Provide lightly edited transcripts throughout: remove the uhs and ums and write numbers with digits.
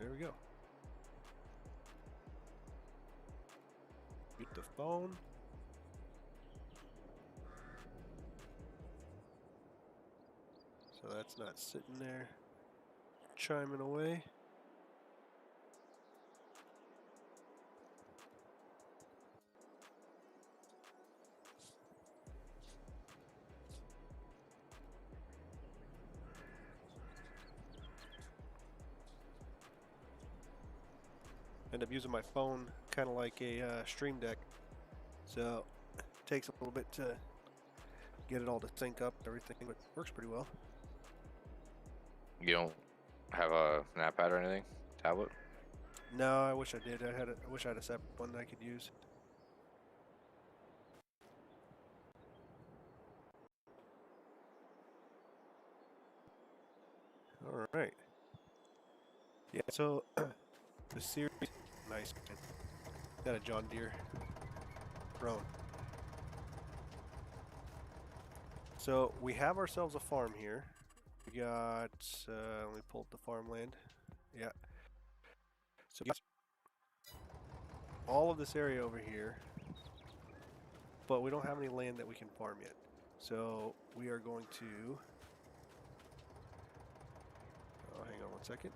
there we go. Get the phone. So that's not sitting there chiming away. End up using my phone kind of like a stream deck, so it takes a little bit to get it all to sync up and everything, but it works pretty well. You don't have a NapPad or anything? Tablet? No, I wish I did. I wish I had a separate one that I could use. All right. Yeah. So the series, nice. Got a John Deere drone. So we have ourselves a farm here. We got. Let me pull up the farmland. Yeah. So we got all of this area over here, but we don't have any land that we can farm yet. So we are going to. Oh, hang on one second.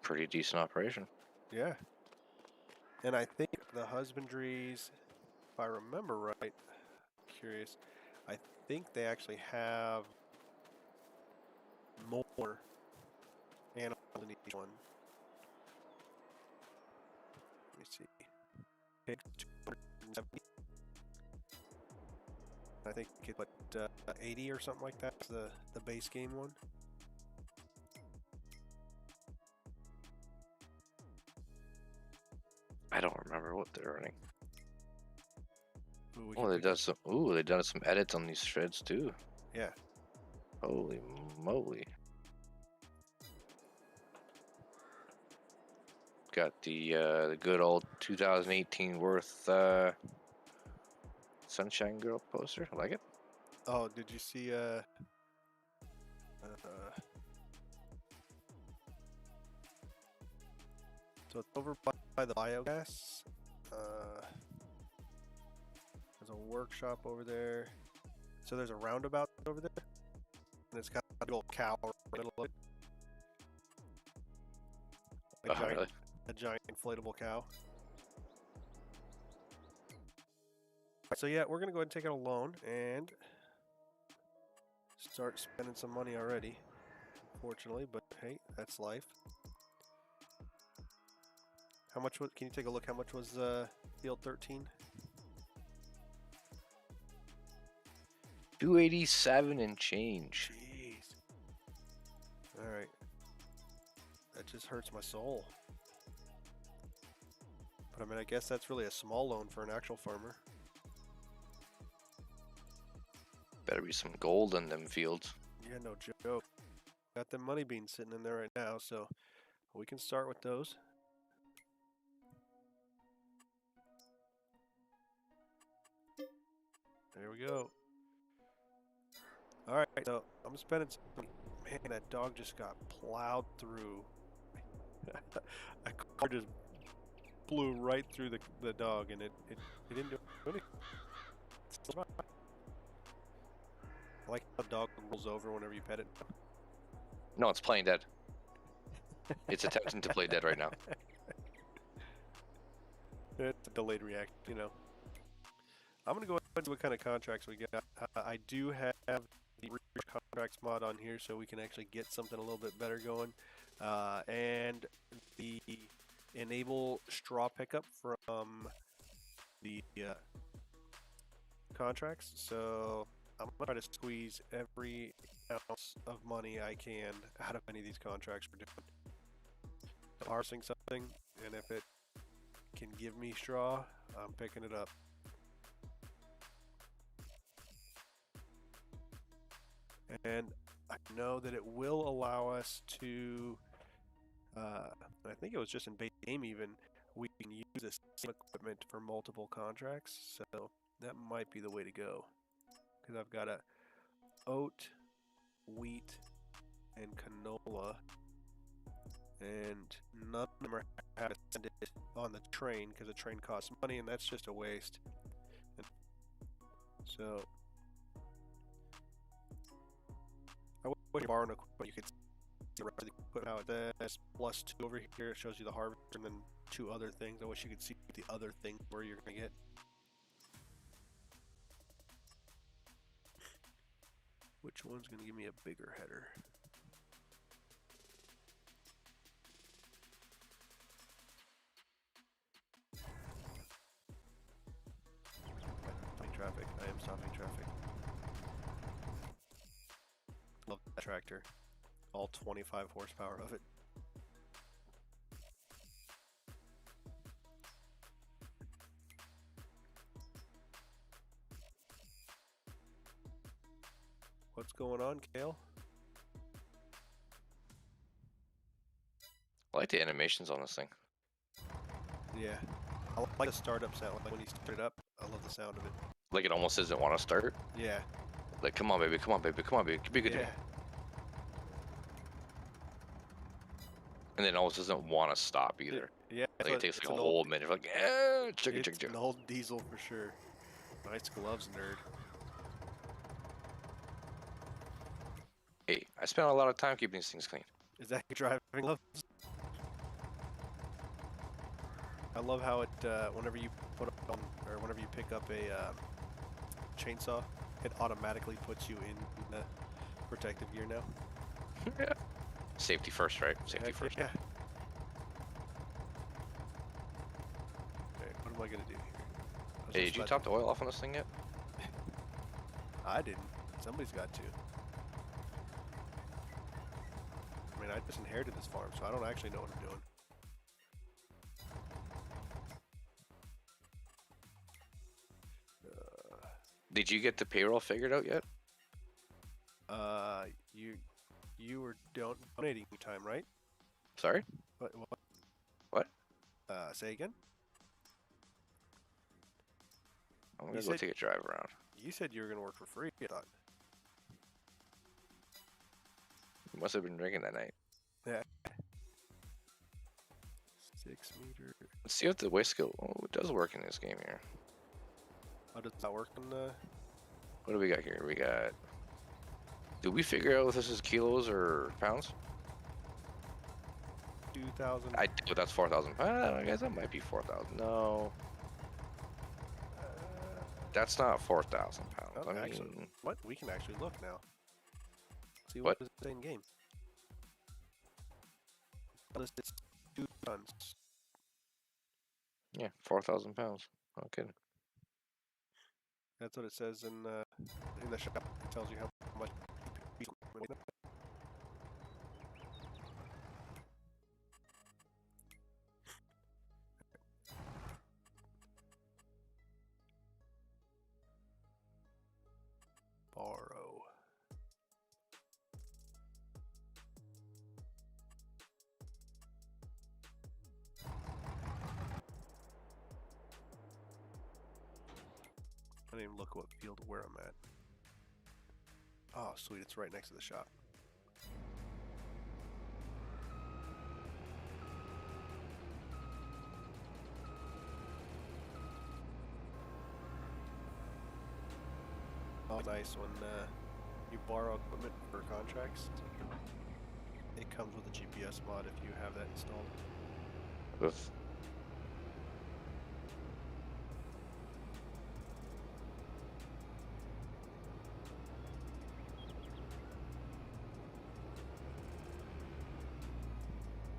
pretty decent operation. Yeah. And I think the Husbandries, if I remember right, curious, I think they actually have more animals in each one. Let me see. Pigs 270. I think it's what 80 or something like that. The base game one. I don't remember what they're running. Ooh, Oh, they done some. Ooh, they done some edits on these shreds too. Yeah. Holy moly! Got the good old 2018 worth Sunshine Girl poster. I like it. Oh, did you see so it's over by the biogas. There's a workshop over there. So there's a roundabout over there, and it's got a big old cow in the middle of it. Really? A giant inflatable cow. So yeah, we're gonna go ahead and take out a loan and start spending some money already. Unfortunately, but hey, that's life. How much was? Can you take a look? How much was field 13? 287 and change. Jeez. All right. That just hurts my soul. But I mean, I guess that's really a small loan for an actual farmer. Better be some gold in them fields. Yeah, no joke. Got them money beans sitting in there right now, so we can start with those. There we go. All right, so I'm spending some money. Man, that dog just got plowed through. A car just blew right through the dog, and it didn't do anything. It's still fine. I like how the dog rolls over whenever you pet it. No, it's playing dead. It's attempting to play dead right now. It's a delayed react, you know. I'm going to go ahead and see what kind of contracts we got. I do have the contracts mod on here so we can actually get something a little bit better going. And the enable straw pickup from the contracts. So I'm going to try to squeeze every ounce of money I can out of any of these contracts we're doing. I'm parsing something, and if it can give me straw, I'm picking it up. And I know that it will allow us to, I think it was just in base game even, we can use this same equipment for multiple contracts, so that might be the way to go. Because I've got a oat, wheat, and canola, and none of them are how to send it on the train because the train costs money, and that's just a waste. And so I wish you borrowed equipment. You could see the equipment how it says +2 over here. It shows you the harvest and then 2 other things. I wish you could see the other thing where you're gonna get. Which one's gonna give me a bigger header? Traffic. I am stopping traffic. Love that tractor. All 25 horsepower of it. What's going on, Kale? I like the animations on this thing. Yeah. I like the startup sound. Like when you start it up, I love the sound of it. Like it almost doesn't want to start. Yeah. Like, come on, baby, come on, baby, come on, baby, be good to me. And then it almost doesn't want to stop either. Yeah. Like it takes like a whole minute. You're like, eh, chicken. It's an old diesel for sure. Nice gloves, nerd. Hey, I spent a lot of time keeping these things clean. Is that your driving gloves? I love how it, whenever you put on, or whenever you pick up a chainsaw, it automatically puts you in the protective gear now. Yeah. Safety first, right? Safety first. Yeah. Okay, what am I gonna do here? Hey, did you top the oil off on this thing yet? I didn't. Somebody's got to. I mean, I just inherited this farm, so I don't actually know what I'm doing. Did you get the payroll figured out yet? You were donating your time, right? Sorry? What? Say again? I'm gonna go take a drive around. You said you were gonna work for free, I thought. You must have been drinking that night. Yeah. 6 meter. Let's see what the waste skill. Oh, it does work in this game here. How does that work in the... What do we got here? We got... Did we figure out if this is kilos or pounds? 2,000. I do. That's 4,000. I guess that might be 4,000. No. That's not 4,000 pounds. Oh, I mean, actually, what? We can actually look now. See what does it say in game. It's 2 tons. yeah, 4,000 pounds. No kidding. That's what it says in the shop. It tells you how much. Borrow. I didn't even look what field where I'm at. Oh, sweet, it's right next to the shop. Oh, nice when you borrow equipment for contracts. It comes with a GPS mod if you have that installed. Oof.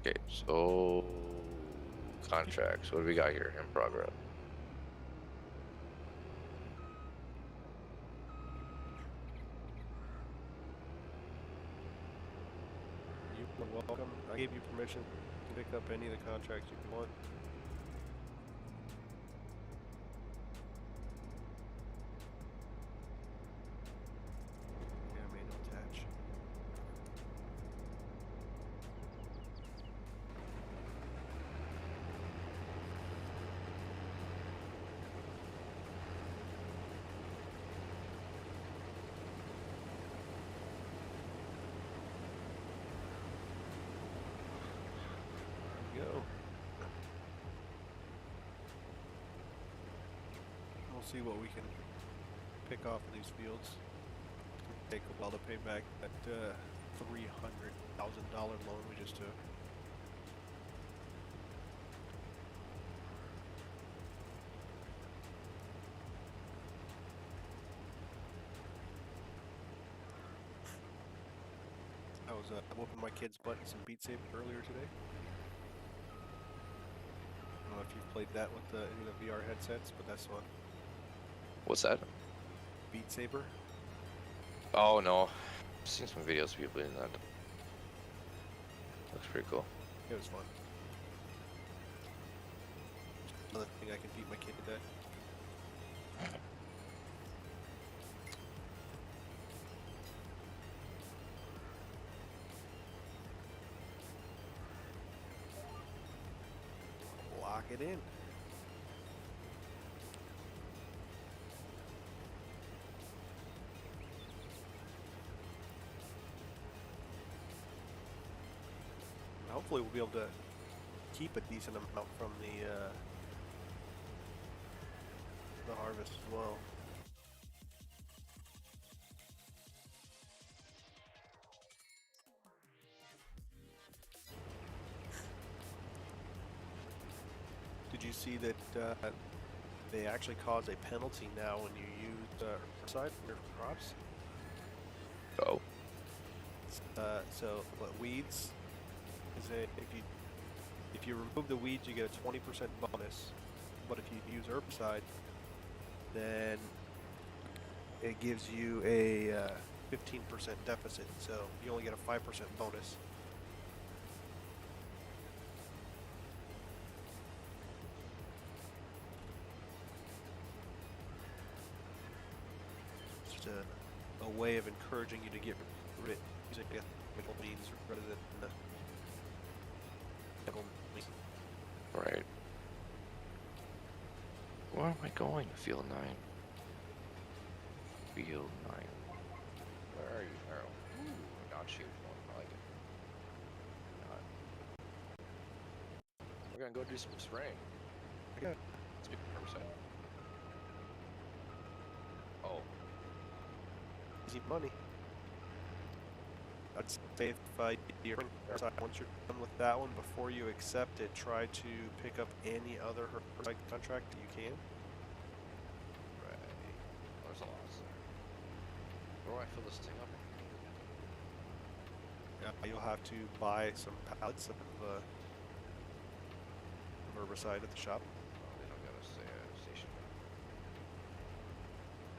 Okay, so contracts. What do we got here in progress? You are welcome. I gave you permission to pick up any of the contracts you want. Yeah, manual attach. Go. We'll see what we can pick off of these fields. Take a while to pay back that $300,000 loan we just took. I was whooping my kid's butt in some Beat Saber earlier today. I don't know if you've played that with any of the VR headsets, but that's one. What's that? Beat Saber. Oh no, I've seen some videos of people playing that. Looks pretty cool. It was fun. Another thing I can beat my kid to death. Lock it in. Hopefully we'll be able to keep a decent amount from the harvest as well. Did you see that they actually cause a penalty now when you use herbicide in your crops? Oh. So weeds is if you remove the weeds, you get a 20% bonus. But if you use herbicide, then it gives you a 15% deficit. So you only get a 5% bonus. Just a way of encouraging you to get rid of using chemical means rather than chemical means. Right. Where am I going? Field 9. Field 9. Where are you, Arrow? Ooh, non-shoot one. I like it. We're gonna go do some spraying. Yeah. Speak for Oh. Easy money. I'd say if once you're done with that one, before you accept it, try to pick up any other herbicide contract that you can. Right. There's a lot there. Where do I fill this thing up? Yeah, you'll have to buy some pallets of herbicide at the shop. Oh, they don't got a station.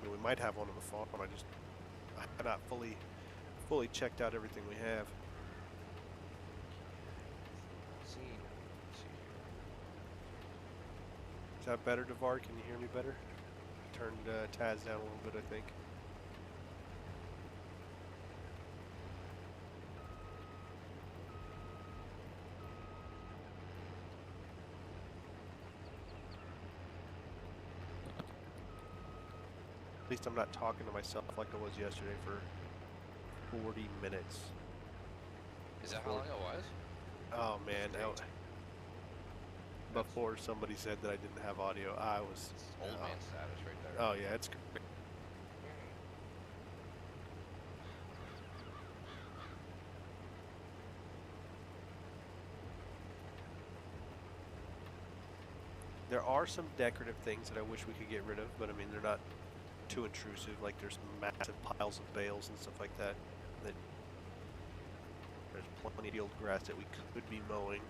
I mean, we might have one on the farm. I have not fully checked out everything we have. Let's see here. Is that better, Devar? Can you hear me better? I turned Taz down a little bit, I think. At least I'm not talking to myself like I was yesterday for 40 minutes. Is that how long it was? Oh man, before somebody said that I didn't have audio, I was old man status right there. Oh yeah, it's great. There are some decorative things that I wish we could get rid of, but I mean they're not too intrusive. Like there's massive piles of bales and stuff like that. There's plenty of field grass that we could be mowing,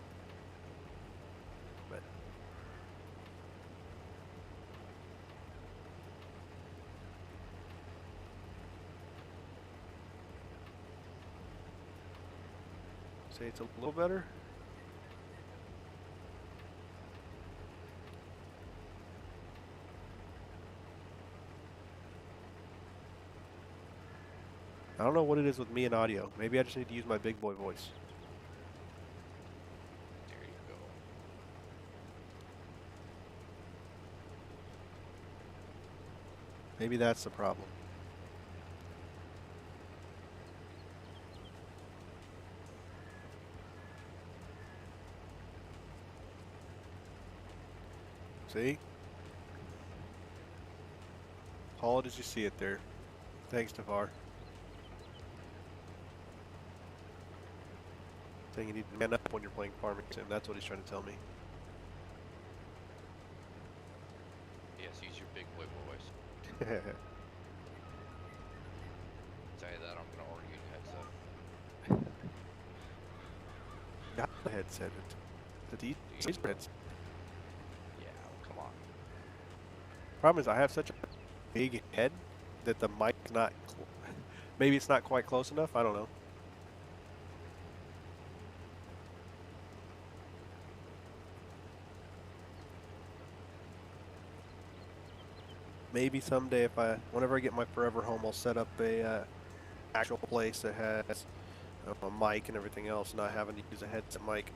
but say it's a little better. I don't know what it is with me and audio. Maybe I just need to use my big boy voice. There you go. Maybe that's the problem. See? Call it as you see it there. Thanks, Navar. Saying you need to man up when you're playing farming sim. That's what he's trying to tell me. Yes, use your big boy voice. Tell you that, I'm gonna order you a headset. Got the headset. The headset. Yeah, well, come on. Problem is, I have such a big head that the mic's not. Maybe it's not quite close enough. I don't know. Maybe someday, whenever I get my forever home, I'll set up a actual place that has a mic and everything else, not having to use a headset mic.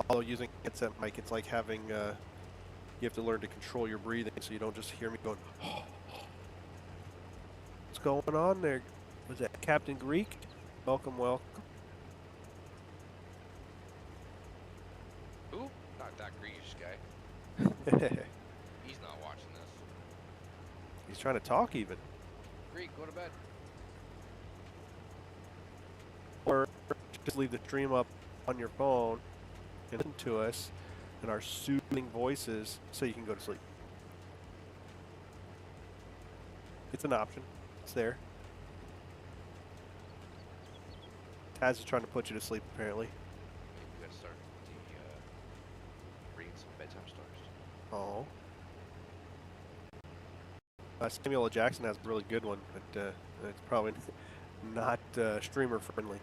Although using a headset mic, it's like having you have to learn to control your breathing, so you don't just hear me going. What's going on there? Was that Captain Greek? Welcome, welcome. Ooh, not that Greenish guy. He's not watching this. He's trying to talk even. Greek, go to bed. Or just leave the stream up on your phone and listen to us and our soothing voices so you can go to sleep. It's an option. It's there. Taz is trying to put you to sleep, apparently. We gotta start reading some bedtime stories. Oh. Samuel L. Jackson has a really good one, but it's probably not streamer friendly.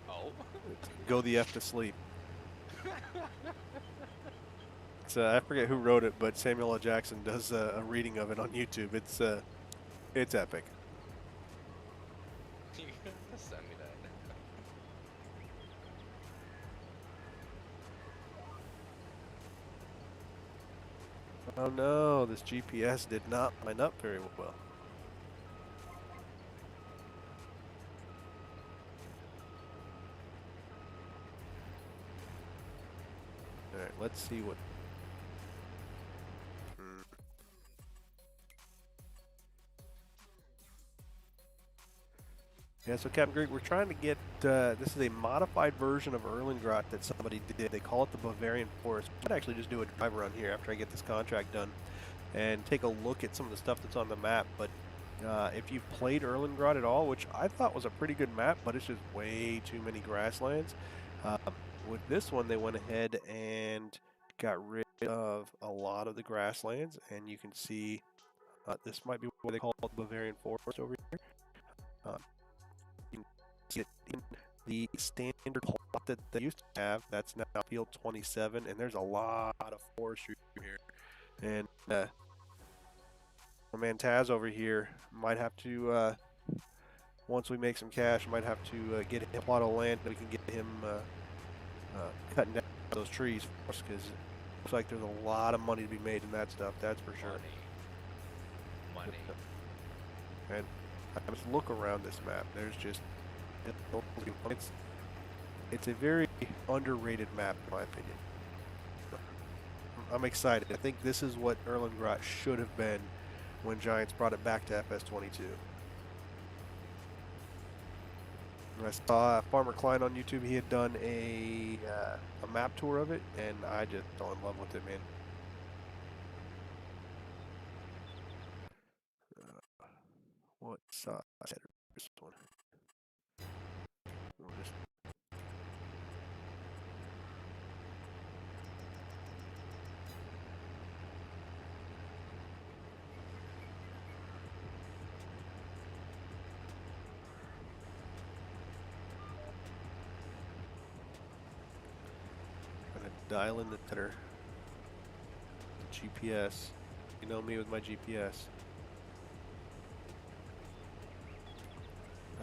Oh? It's Go the F to Sleep. It's, I forget who wrote it, but Samuel L. Jackson does a reading of it on YouTube. It's epic. You gotta send me that. Oh no, this GPS did not line up very well. Alright, let's see what... Yeah, so Captain Greek, we're trying to get, this is a modified version of Erlengrot that somebody did. They call it the Bavarian Forest. I might actually just do a drive around here after I get this contract done and take a look at some of the stuff that's on the map. But if you've played Erlengrot at all, which I thought was a pretty good map, but it's just way too many grasslands. With this one, they went ahead and got rid of a lot of the grasslands, and you can see this might be what they call the Bavarian Forest over here. You can see it in the standard plot that they used to have. That's now field 27, and there's a lot of forestry here. And my man Taz over here might have to, once we make some cash, might have to get him a plot of land that we can get him cutting down those trees for us, because it looks like there's a lot of money to be made in that stuff, that's for sure. Money. And I just look around this map, there's just, it's a very underrated map in my opinion. I'm excited. I think this is what Erlengrot should have been when Giants brought it back to FS22. I saw Farmer Klein on YouTube. He had done a map tour of it, and I just fell in love with it, man. What size is this one? Dial in the tether. The GPS. You know me with my GPS.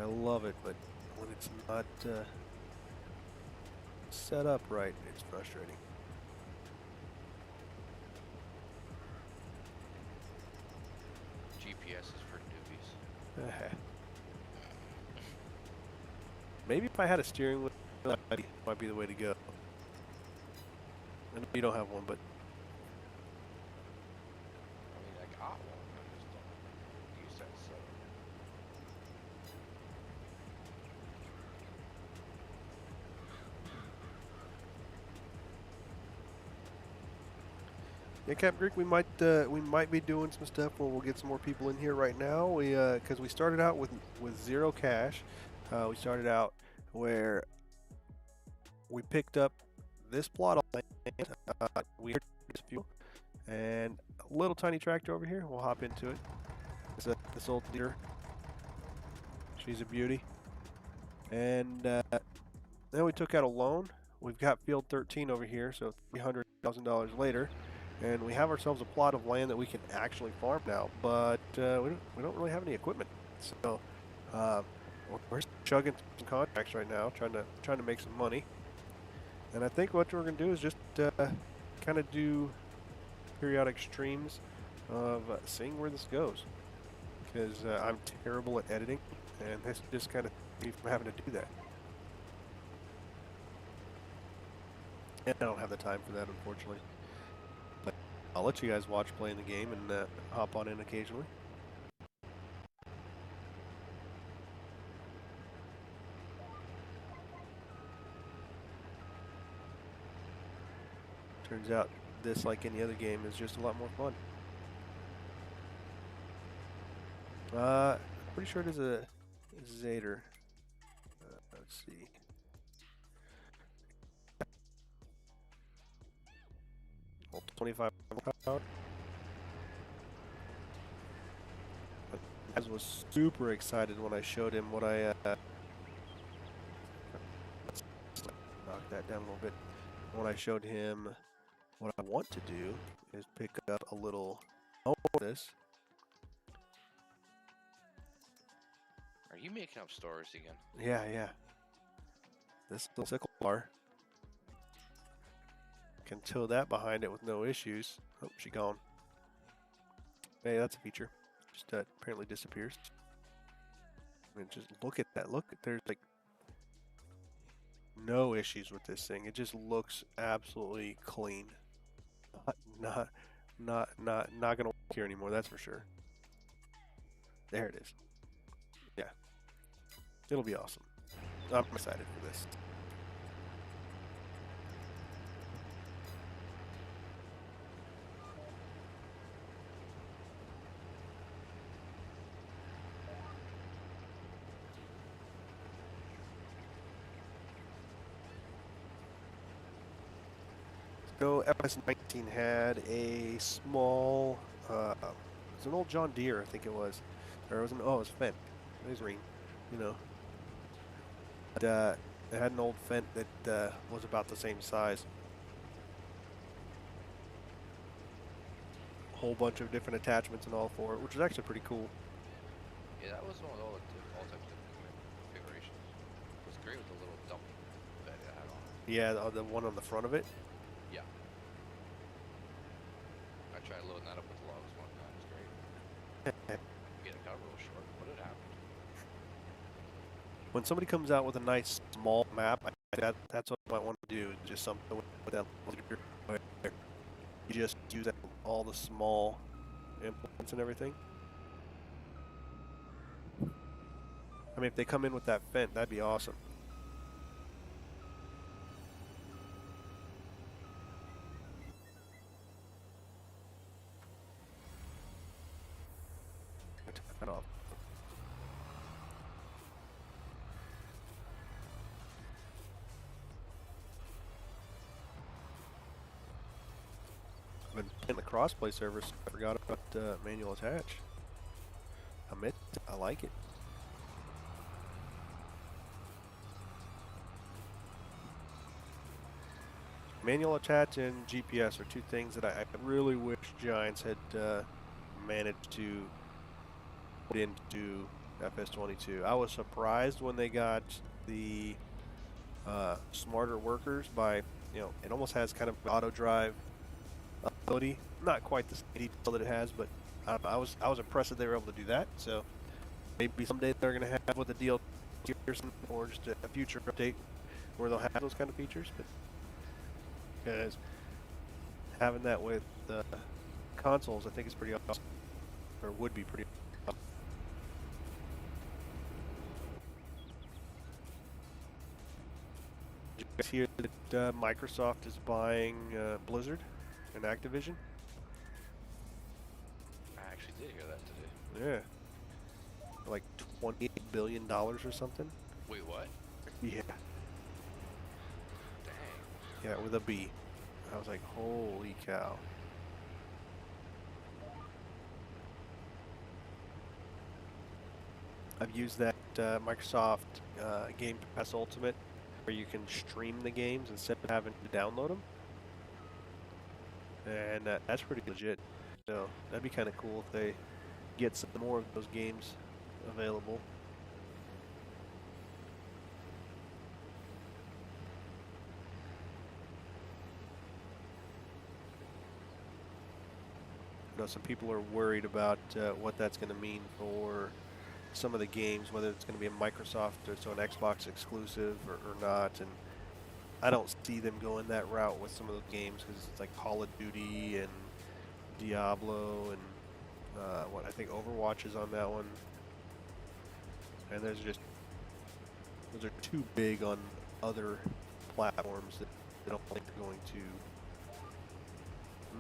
I love it, but when it's not set up right, it's frustrating. GPS is for newbies. Maybe if I had a steering wheel, that might be the way to go. I know you don't have one, but I mean, I got one. I just don't use that. So. yeah, Cap Greek, we might be doing some stuff where we'll get some more people in here right now. We because we started out with zero cash. We started out where we picked up this plot of land. We heard this fuel and a little tiny tractor over here. We'll hop into it. It's this old Deere. She's a beauty. And then we took out a loan. We've got field 13 over here, so $300,000 later, and we have ourselves a plot of land that we can actually farm now. But we don't really have any equipment, so we're chugging some contracts right now, trying to make some money. And I think what we're going to do is just kind of do periodic streams of seeing where this goes. Because I'm terrible at editing, and this just kind of keeps me from having to do that. And I don't have the time for that, unfortunately. But I'll let you guys watch playing the game and hop on in occasionally. Turns out this, like any other game, is just a lot more fun. Pretty sure it is a Gator. Let's see. Well, 25 power. I was super excited when I showed him what I let's knock that down a little bit. When I showed him what I want to do is pick up a little this. Are you making up stories again? Yeah. This little Sicklebar can tow that behind it with no issues. Oh, she gone. Hey, that's a feature. Just apparently disappears. I mean, just look at that. Look, there's like no issues with this thing. It just looks absolutely clean. Not gonna work here anymore. That's for sure. There it is. Yeah, it'll be awesome. I'm excited for this. So FS19 had a small, it's an old John Deere, I think it was, or it was it was a Fendt. It was green, you know. But, it had an old Fendt that was about the same size. A whole bunch of different attachments and all for it, which is actually pretty cool. Yeah, that was one of all types of configurations. It was great with the little dump bed it had on it. Yeah, the one on the front of it. Yeah. I tried loading that up with logs one time. It was great. Yeah, it got real short. What had happened? When somebody comes out with a nice small map, that's what I might want to do. Just something with that. You just use all the small implements and everything. I mean, if they come in with that Fendt, that'd be awesome. Turn that off. I've been playing the crossplay server, so I forgot about manual attach. I like it. Manual attach and GPS are two things that I really wish Giants had managed to put into FS22. I was surprised when they got the smarter workers by, you know, it almost has kind of auto drive ability. Not quite the detail that it has, but I was impressed that they were able to do that. So maybe someday they're going to have with a deal or just a future update where they'll have those kind of features. But because having that with consoles, I think is pretty awesome, or would be pretty awesome. Did you guys hear that Microsoft is buying Blizzard and Activision? I actually did hear that today. Yeah. Like $28 billion or something. Wait, what? Yeah. Dang. Yeah, with a B. I was like, holy cow. I've used that Microsoft Game Pass Ultimate where you can stream the games instead of having to download them. And that's pretty legit. So that'd be kind of cool if they get some more of those games available. You know, some people are worried about what that's going to mean for some of the games, whether it's going to be a Microsoft or so an Xbox exclusive or not. And I don't see them going that route with some of those games because it's like Call of Duty and Diablo and what I think Overwatch is on that one. And those are too big on other platforms that I don't think are going to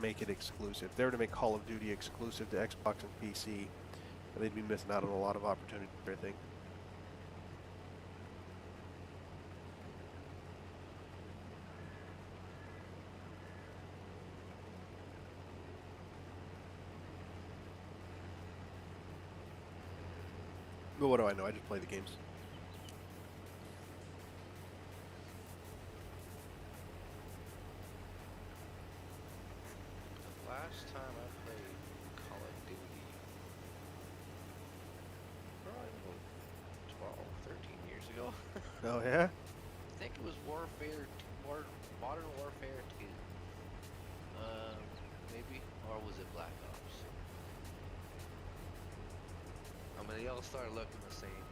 make it exclusive. If they were to make Call of Duty exclusive to Xbox and PC, they'd be missing out on a lot of opportunity, I think. But what do I know? I just play the games. The last time I played Call of Duty, probably about 12, 13 years ago. Oh yeah? I think it was Modern Warfare 2. Maybe, or was it Black Ops? I mean, they all started looking the same.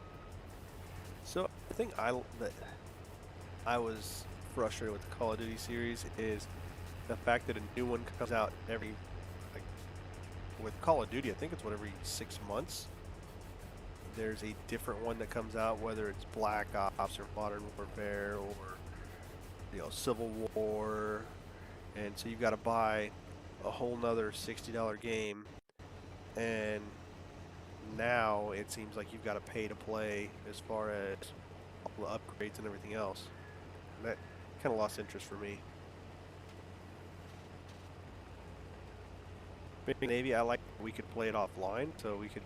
So the thing that I was frustrated with the Call of Duty series is the fact that a new one comes out every, like, with Call of Duty, I think it's every 6 months. There's a different one that comes out, whether it's Black Ops or Modern Warfare or Civil War, and so you've got to buy a whole nother $60 game, and now it seems like you've got to pay to play as far as all the upgrades and everything else. And that kind of lost interest for me. Maybe I like we could play it offline, so we could,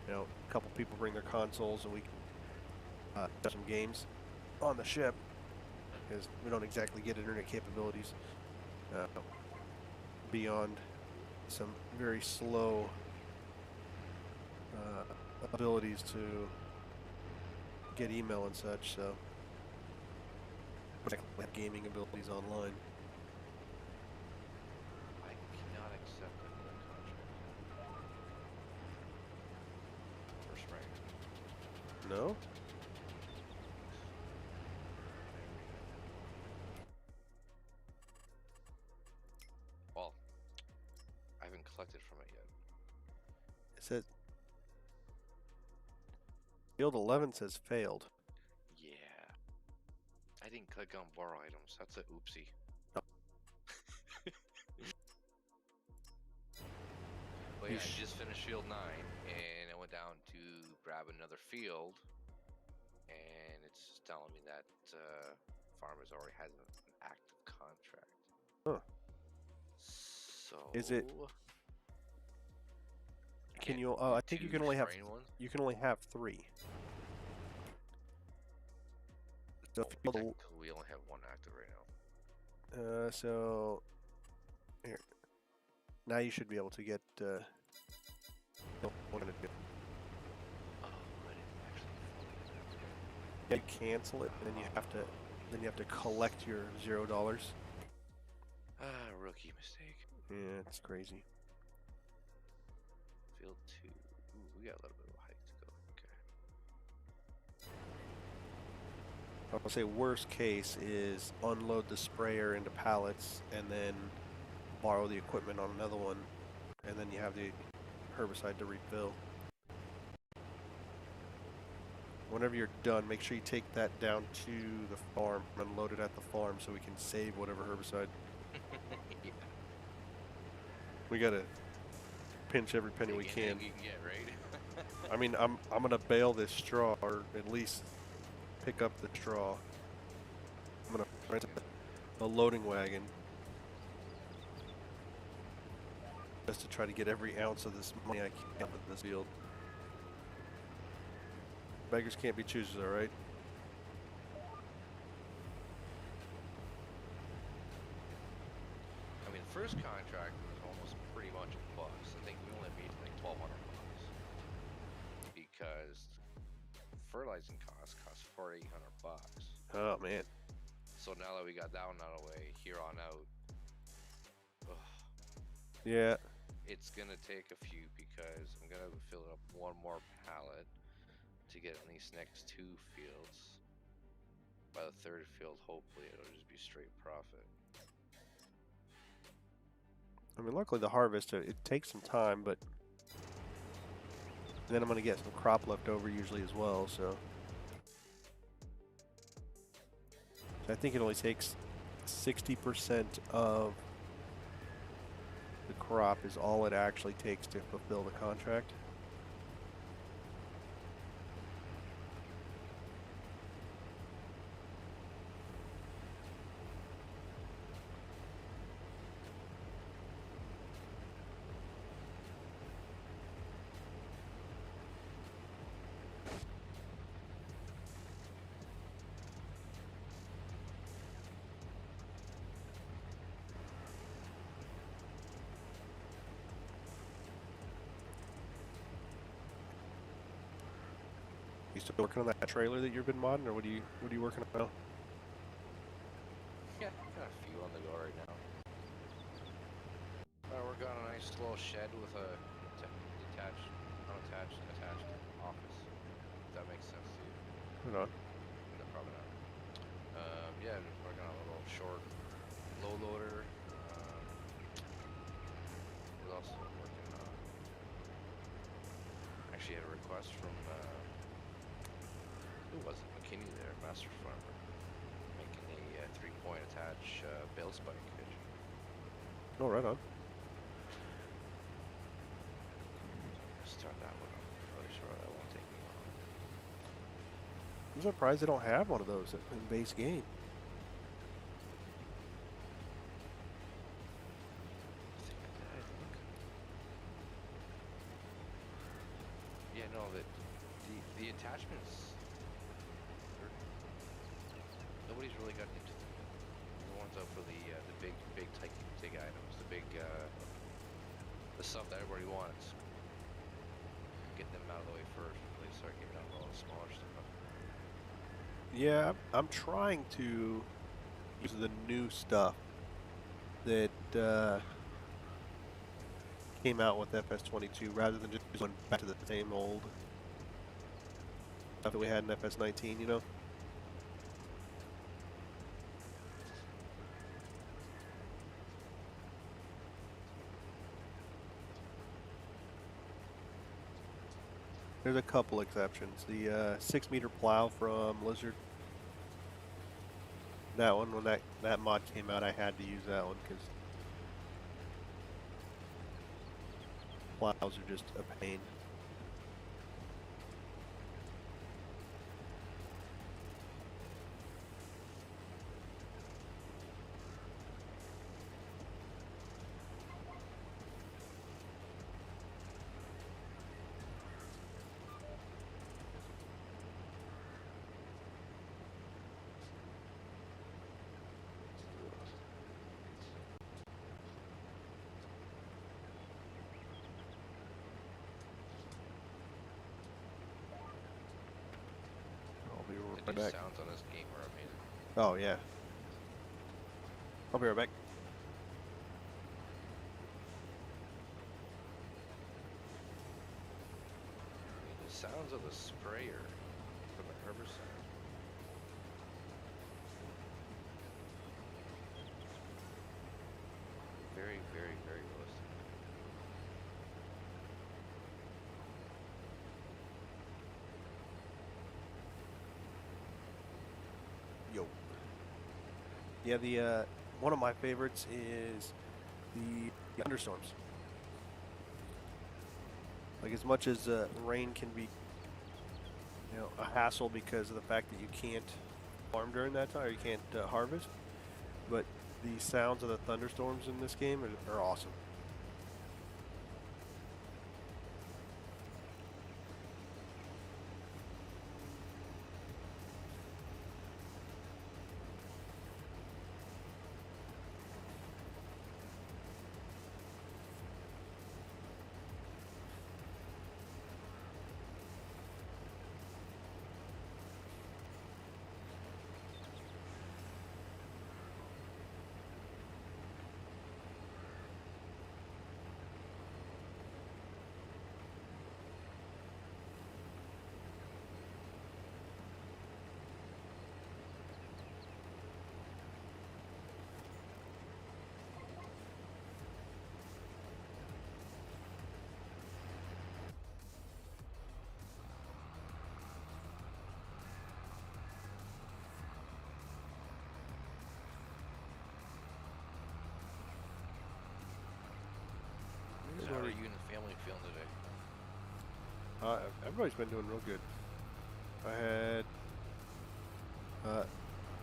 a couple people bring their consoles and we can do some games on the ship, because we don't exactly get internet capabilities beyond some very slow abilities to get email and such, so gaming abilities online. I cannot accept another contract. First rank. No? Well, I haven't collected from it yet. It says Field 11 says failed. Yeah. I didn't click on borrow items. That's a oopsie. Oh. Well, yeah, I just finished field 9, and I went down to grab another field, and it's telling me that farmers already has an active contract. Huh. So Is it? Can you? I think you can only have. You can only have 3. So we only have 1 active right now. So here. Now you should be able to get. Oh, I didn't actually. You cancel it, and then you have to collect your $0. Rookie mistake. Yeah, it's crazy. Field 2. Ooh, we got a little bit of a hike to go. Okay. I'll say worst case is unload the sprayer into pallets and then borrow the equipment on another one, and then you have the herbicide to refill. Whenever you're done, make sure you take that down to the farm, unload it at the farm so we can save whatever herbicide. Yeah. We gotta pinch every penny we can. You can get, right? I mean, I'm gonna bale this straw, or at least pick up the straw. I'm gonna rent a loading wagon just to try to get every ounce of this money I can with this field. Beggars can't be choosers, all right? I mean, the first contract was almost pretty much a bust. I think we only made like $1,200 because fertilizing costs cost $4,800. Oh man. So now that we got that one out of the way, here on out, yeah, it's gonna take a few because I'm gonna fill up 1 more pallet to get at least next 2 fields. By the 3rd field, hopefully it'll just be straight profit. I mean, luckily the harvest, it takes some time, but then I'm going to get some crop left over usually as well, so I think it only takes 60% of the crop is all it actually takes to fulfill the contract. You still working on that trailer that you've been modding, or what are you working on now? Yeah, got a few on the go right now. We're got a nice little shed with a attached office. If that makes sense to you? Hold on. No, probably not. Yeah, I'm working on a little short low loader. Was also working on. Actually, had a request from who was it? McKinney there, Master Farmer, making a 3-point attach Bale spike hitch. Oh, right on. Start that one up. I'm really sure that won't take me long. I'm surprised they don't have one of those in base game. I think I did. Look. Yeah, no, the attachments. Nobody's really got into them. The ones up for the big tight items, the stuff that everybody wants. Get them out of the way first before they start getting out all the smaller stuff. Yeah, I'm trying to use the new stuff that came out with FS22 rather than just going back to the same old stuff that we had in FS19, you know? There's a couple exceptions. The 6-meter plow from Lizard. That one, when that mod came out, I had to use that one because plows are just a pain. The new back. sounds on this game are amazing. Oh yeah. I'll be right back. I mean, the sounds of the sprayer from the herbicide. Very, very, very realistic. Yo. Yeah, the one of my favorites is the thunderstorms. Like, as much as rain can be, you know, a hassle because of the fact that you can't farm during that time, or you can't harvest, but the sounds of the thunderstorms in this game are awesome. How are you and the family feeling today? Everybody's been doing real good. I had, I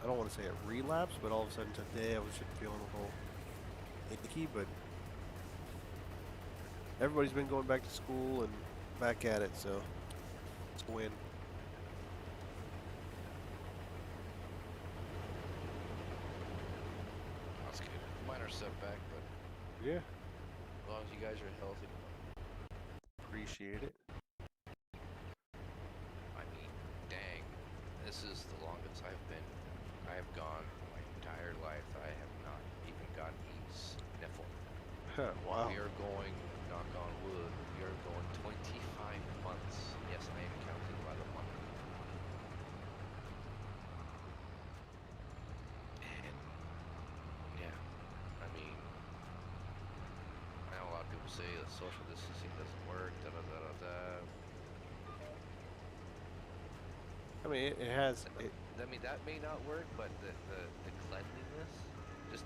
don't want to say a relapse, but all of a sudden today I was just feeling a little icky, but everybody's been going back to school and back at it, so it's a win. That's good. Minor setback, but Yeah. as long as you guys are healthy. Appreciate it. I mean, dang. This is the longest I have gone my entire life. I have not even gotten a sniffle. Wow. We are going, knock on wood, we are going 25 months. Yes, I am counting by the month. And, yeah, I mean, now a lot of people say that social distancing doesn't work, da-da-da-da-da. I mean, it has. I mean, that may not work, but the cleanliness, just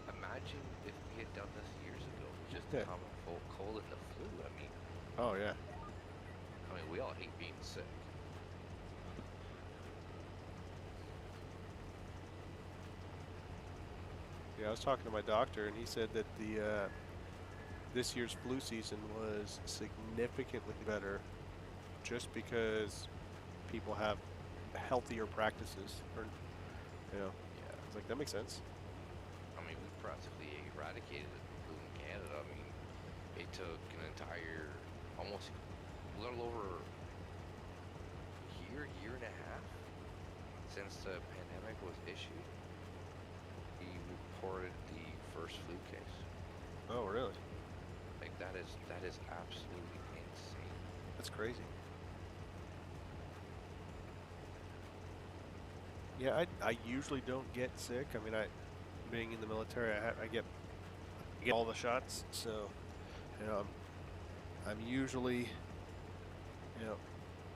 imagine if we had done this years ago, just the common cold and the flu. I mean, Oh yeah. we all hate being sick. Yeah, I was talking to my doctor, and he said that this year's flu season was significantly better, just because people have healthier practices, or Yeah. I was like, that makes sense. I mean, we practically eradicated flu in Canada. I mean, it took an entire, almost a little over year and a half since the pandemic was issued. We reported the first flu case. Oh, really? Like that is absolutely insane. That's crazy. Yeah, I usually don't get sick. I mean, being in the military, I get all the shots, so I'm usually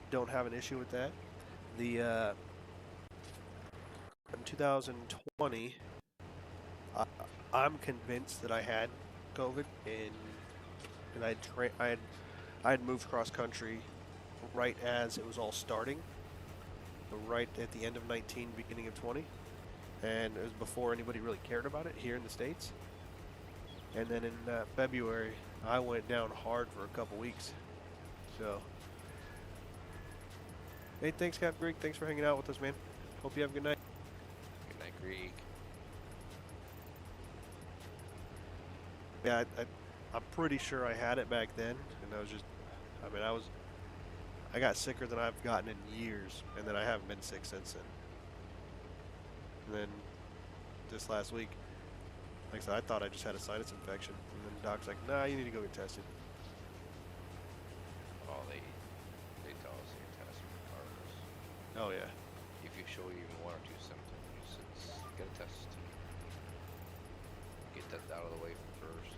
don't have an issue with that. In 2020, I'm convinced that I had COVID, and I had moved cross country right as it was all starting. Right at the end of 19, beginning of 20, and it was before anybody really cared about it here in the States. And then in February, I went down hard for a couple weeks. So, hey, thanks, Cap Greek. Thanks for hanging out with us, man. Hope you have a good night. Good night, Greek. Yeah, I'm pretty sure I had it back then, and I got sicker than I've gotten in years, and then I haven't been sick since then. And then this last week, like I said, I thought I just had a sinus infection, and then the doc's like, nah, you need to go get tested. Oh, they tell us to get tested regardless. Oh yeah. If you show even one or two symptoms, it's get a test. Get that out of the way first.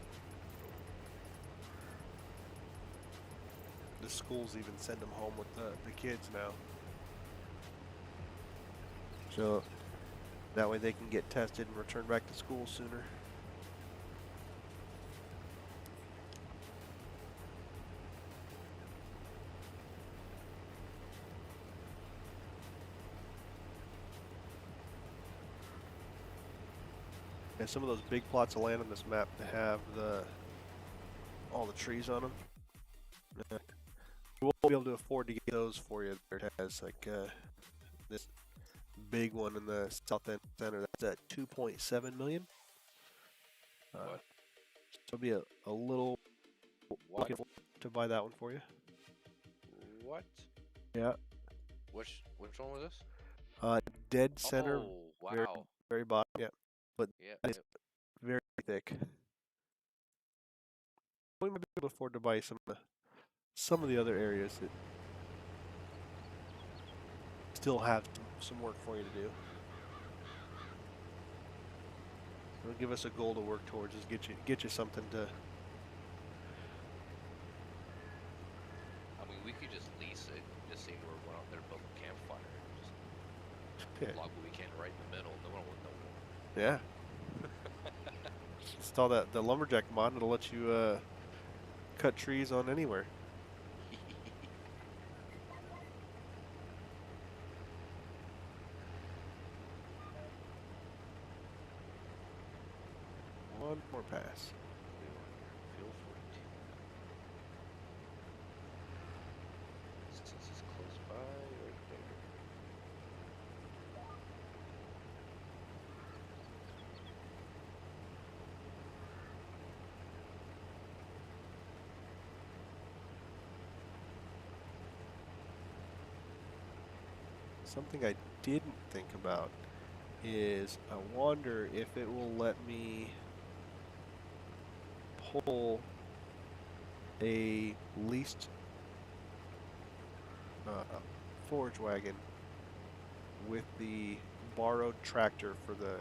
The schools even send them home with the kids now. So that way they can get tested and return back to school sooner. And some of those big plots of land on this map have all the trees on them. We won't be able to afford to get those for you. It has like this big one in the south end center. That's at 2.7 million. What? So it'll be a little What? to buy that one for you. What? Yeah. Which one was this? Dead center. Oh, wow. Very bottom. Yeah. But Yep, that is very thick. We might be able to afford to buy some of the other areas that still have some work for you to do. It'll give us a goal to work towards, is get you something to. I mean, we could just lease it, just say we're out there building a campfire, just log what we can right in the middle. No one will know. Yeah. Install the lumberjack mod. It'll let you cut trees on anywhere. One more pass. Field 42. Since it's close by, right there. Something I didn't think about is I wonder if it will let me pull a leased forage wagon with the borrowed tractor for the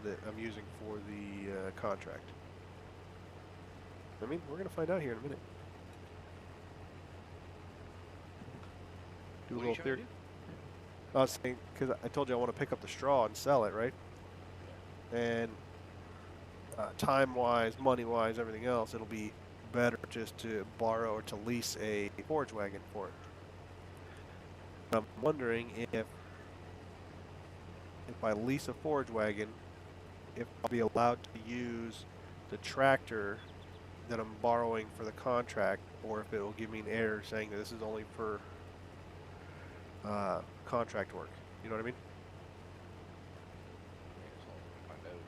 that I'm using for the contract. I mean, we're gonna find out here in a minute. Do a little theory. I was saying, because I told you I want to pick up the straw and sell it, right? And time-wise, money-wise, everything else, it'll be better just to borrow or to lease a forage wagon for it. I'm wondering if I lease a forage wagon, if I'll be allowed to use the tractor that I'm borrowing for the contract, or if it will give me an error saying that this is only for contract work. You know what I mean? Find out.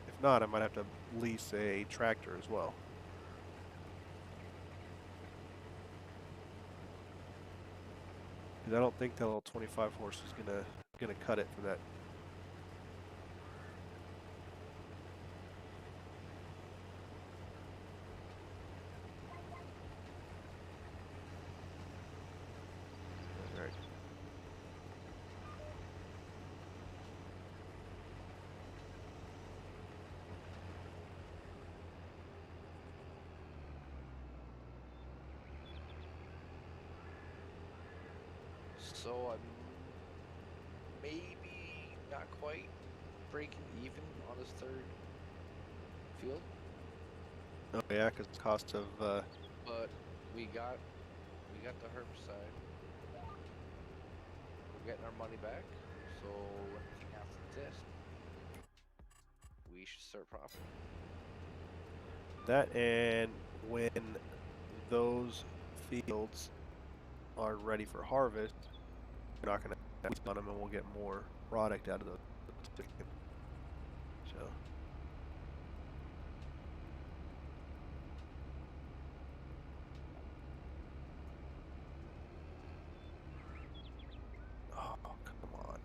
If not, I might have to lease a tractor as well. Because I don't think that little 25 horse is gonna cut it for that. All right. So I'm maybe not quite breaking even on this third field, Oh yeah, because the cost of but we got the herbicide. We're getting our money back, so anything after this, we should start profiting. that, and when those fields are ready for harvest, we're not going to have on them, and we'll get more product out of those. So, oh, come on.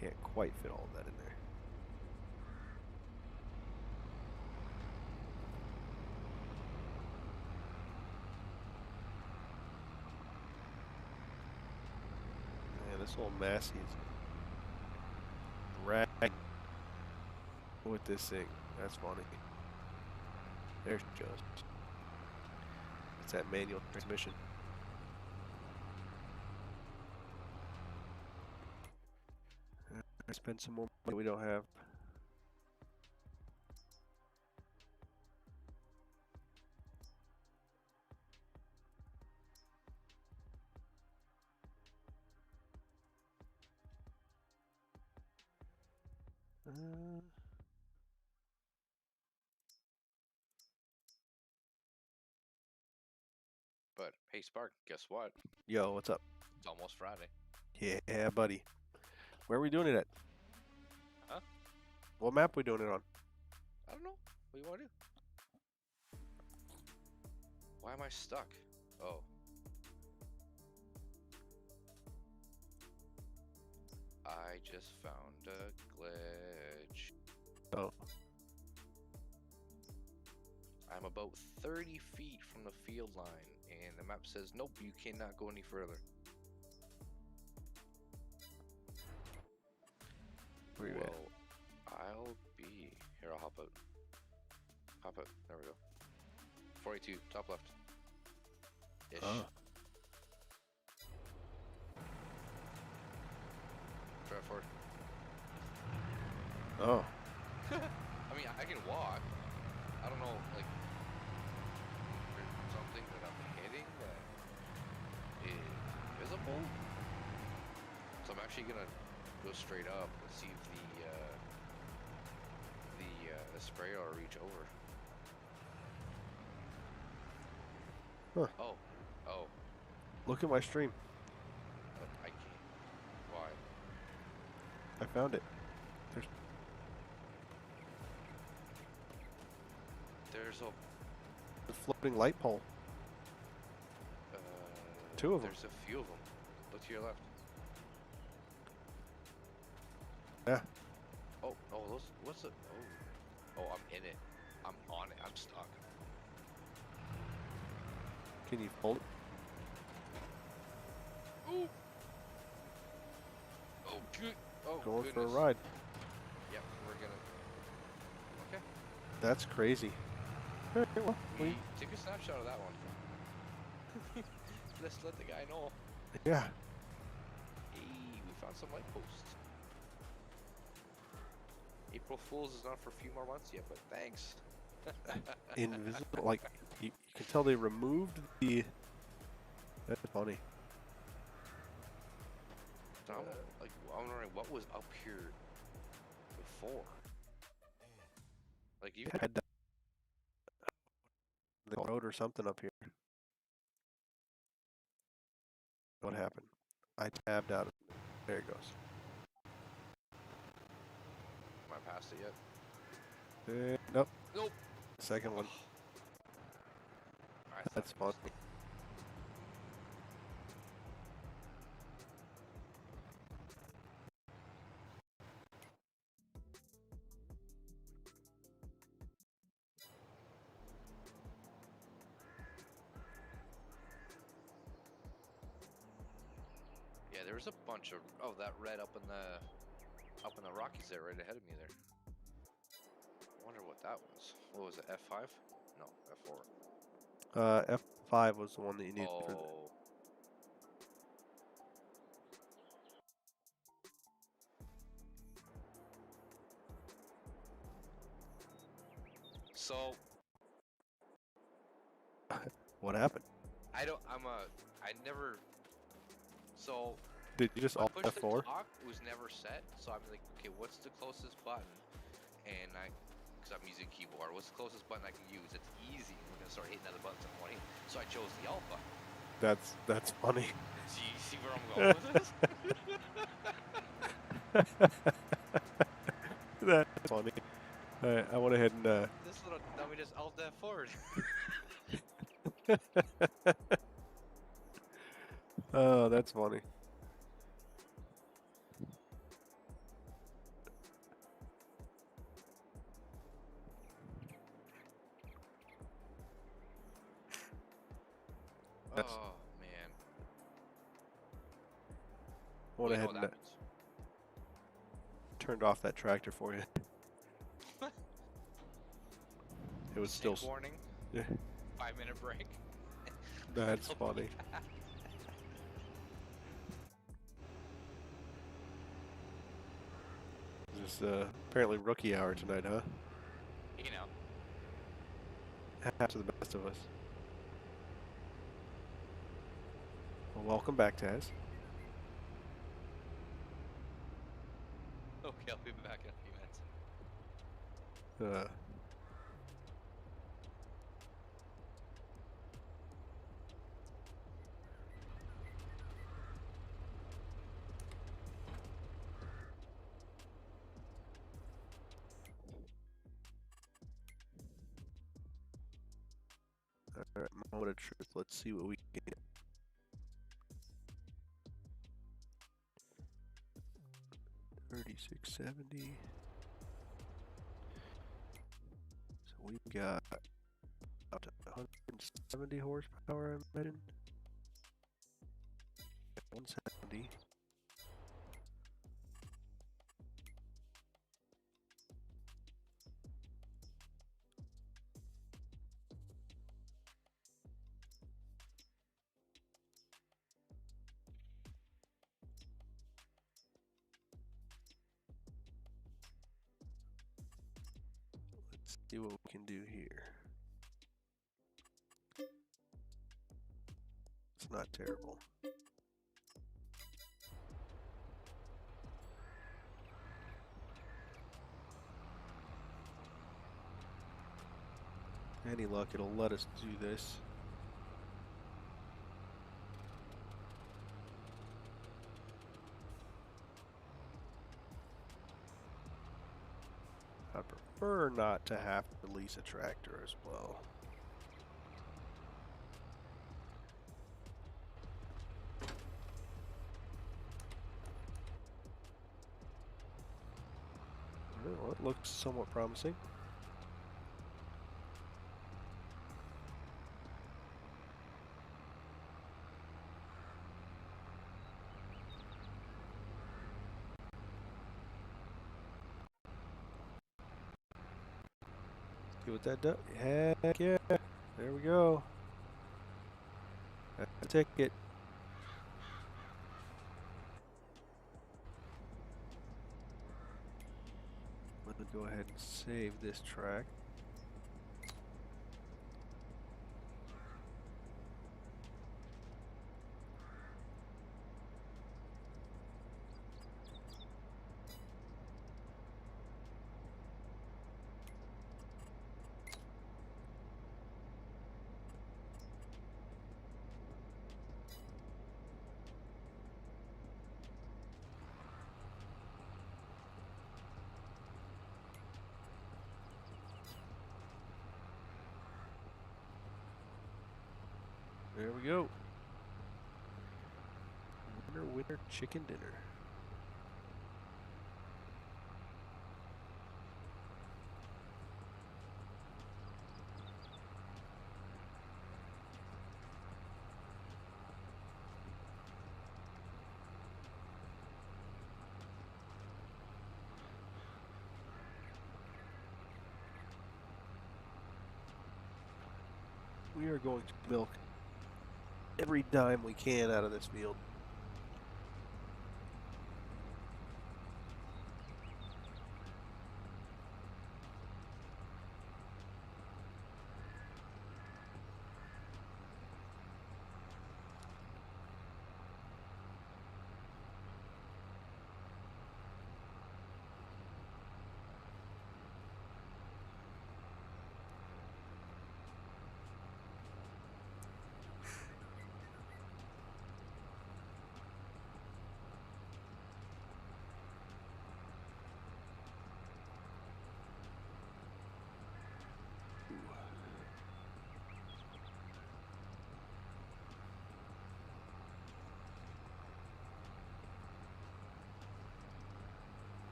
Can't quite fit all of that in there. This old Massey is dragging with this thing. That's funny. There's just. It's that manual transmission. I spend some more money we don't have. But hey, Spark, guess what? Yo, what's up? It's almost Friday. Yeah, buddy. Where are we doing it at? Huh? What map we doing it on? I don't know. What do you want to do? Why am I stuck? Oh. I just found a glitch. Oh. I'm about 30 feet from the field line, and the map says, nope, you cannot go any further. Where you at? I'll be... Here, I'll hop out. Hop out. There we go. 42, top left. Ish. Oh. Try to forward. Oh. I mean, I can walk. I don't know, like, there's something that I'm hitting that is visible. So I'm actually gonna go straight up and see if the sprayer will reach over. Huh. Oh, oh, Look at my stream. I can't. Why? I found it. There's a floating light pole. Two of them. There's a few of them. Look to your left. Yeah. Oh, those. What's it? Oh, I'm in it. I'm on it. I'm stuck. Can you fold it? Ooh. Oh, good. Oh, Going goodness. for a ride. Yep, we're gonna. Okay. That's crazy. Alright, well, We take a snapshot of that one. Let's let the guy know. yeah. Hey, we found some light posts. April Fool's is not for a few more months yet, but thanks. Invisible. Like, you can tell they removed the... That's funny. So I'm wondering what was up here before. Like you Had the road or something up here. What happened? I tabbed out. There it goes. Am I past it yet? Nope. Nope. Second one. I That's thought fun. Yeah, there was a bunch of that red up in the Rockies there, right ahead of me there. I wonder what that was. What was it? F5? No, F4. F5 was the one that you needed for the... Oh. So What happened? I never. So Did you just I alt pushed the F4? talk was never set, so I'm like, okay, what's the closest button? And because I'm using keyboard, what's the closest button I can use? It's easy. We're gonna start hitting other buttons at one. So I chose the alt button. That's funny. See where I'm going with this? That's funny. Alright, I went ahead and This little dummy just alt that forward. oh, that's funny. Oh man. Went You know ahead what and that means. turned off that tractor for you. It was still... Snake warning. Yeah, 5-minute break. that's It'll be funny. back. This is apparently rookie hour tonight, huh? You know. Happens to the best of us. Well, welcome back, Taz. Okay, I'll be back in a few minutes. Alright, moment of truth. Let's see what we can get. $36.70. So we got up to 170 horsepower, I imagine. 170. See what we can do here. It's not terrible. Any luck, it'll let us do this. I prefer not to have to lease a tractor as well. Well, it looks somewhat promising. See what that does. Heck yeah. There we go. That's a ticket. Let me go ahead and save this track. There we go. Winner, winner, chicken dinner. We are going to milk every dime we can out of this field.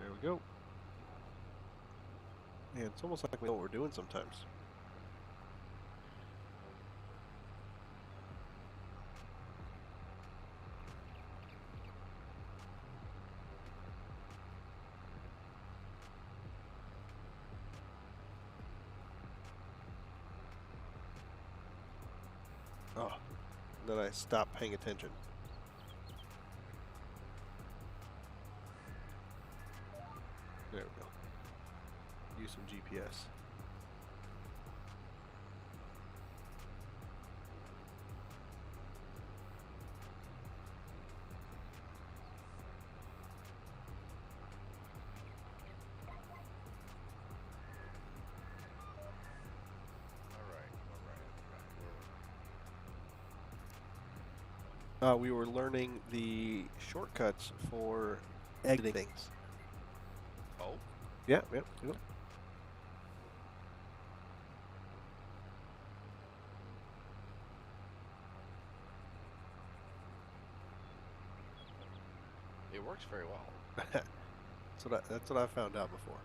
There we go. Man, it's almost like we know what we're doing sometimes. Oh, then I stopped paying attention. There we go. Use some GPS. We were learning the shortcuts for exiting things. Oh? Yeah. It works very well. That's what I found out before.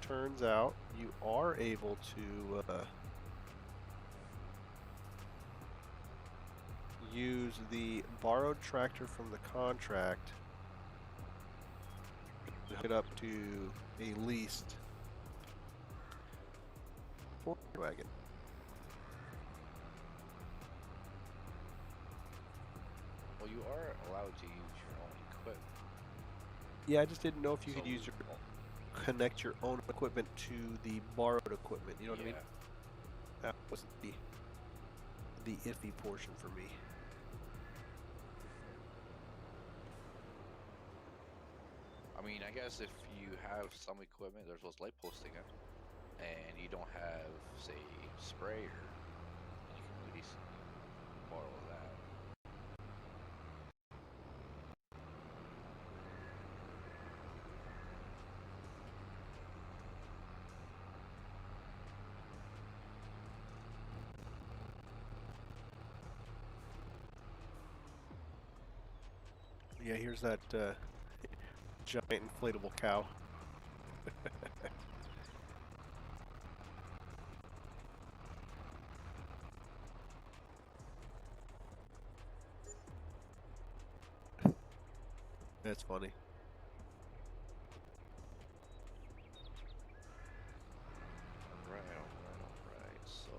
Turns out you are able to use the borrowed tractor from the contract to hook it up to a leased wagon. Well, you are allowed to use your own equipment. Yeah, I just didn't know if you could So- use your connect your own equipment to the borrowed equipment. You know what I mean? That was the iffy portion for me. I mean, I guess if you have some equipment, there's those light posting it, and you don't have, say, sprayer, you can really borrow that. Yeah, here's that giant inflatable cow. That's funny. Alright. So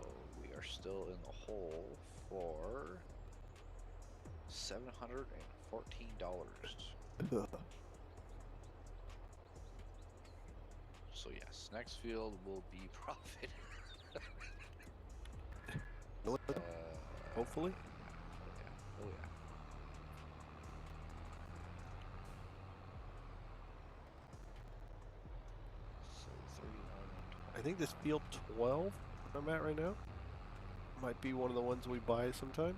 we are still in the hole for $714. So yes, next field will be profit. Hopefully. Oh yeah. So 31. I think this field 12 I'm at right now might be one of the ones we buy sometime,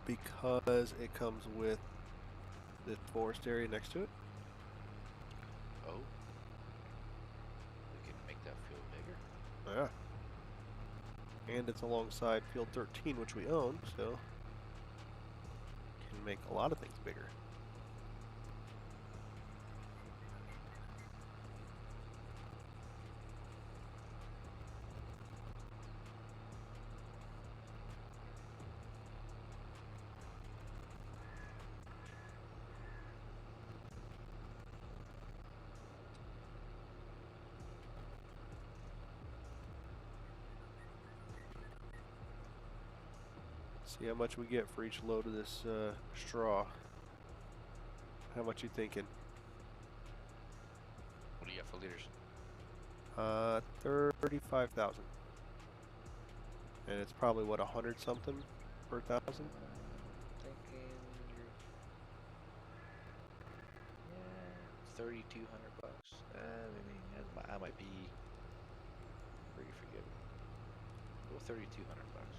because it comes with the forest area next to it. Oh. We can make that field bigger. Yeah. And it's alongside field 13, which we own, so can make a lot of things bigger. See how much we get for each load of this straw. How much you thinking? What do you got for liters? 35,000. And it's probably what, 100 something per thousand? Thinking you're 3,200 bucks. I mean, I might be pretty forgiving. Well, 3,200 bucks.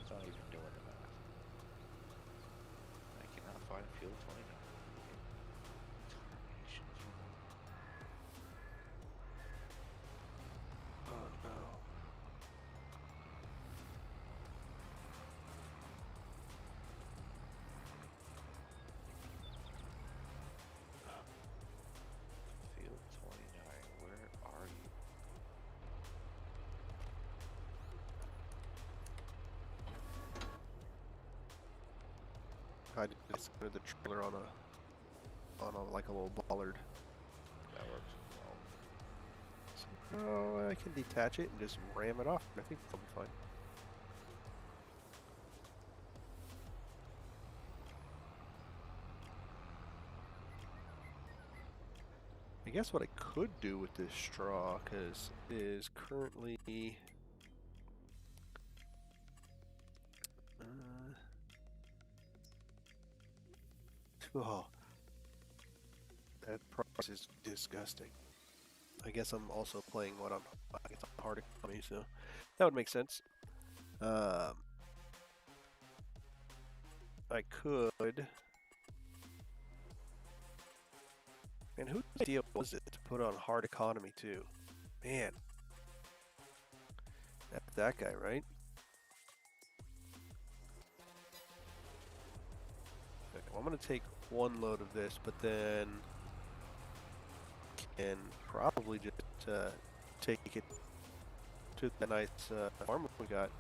It's not even doing the math. I cannot find field 29. Oh no. Field 29, where are you? I just put the trailer on a like a little bollard. That works. Well, Oh, I can detach it and just ram it off. I think it'll be fine. I guess what I could do with this straw, because it is currently oh, that price is disgusting. I guess I'm also playing what I'm hard economy, so that would make sense. I could. And whose idea was it to put on hard economy too? Man, that's that guy, right? Okay, well, I'm gonna take one load of this, but then can probably probably just take it to the nice farm we got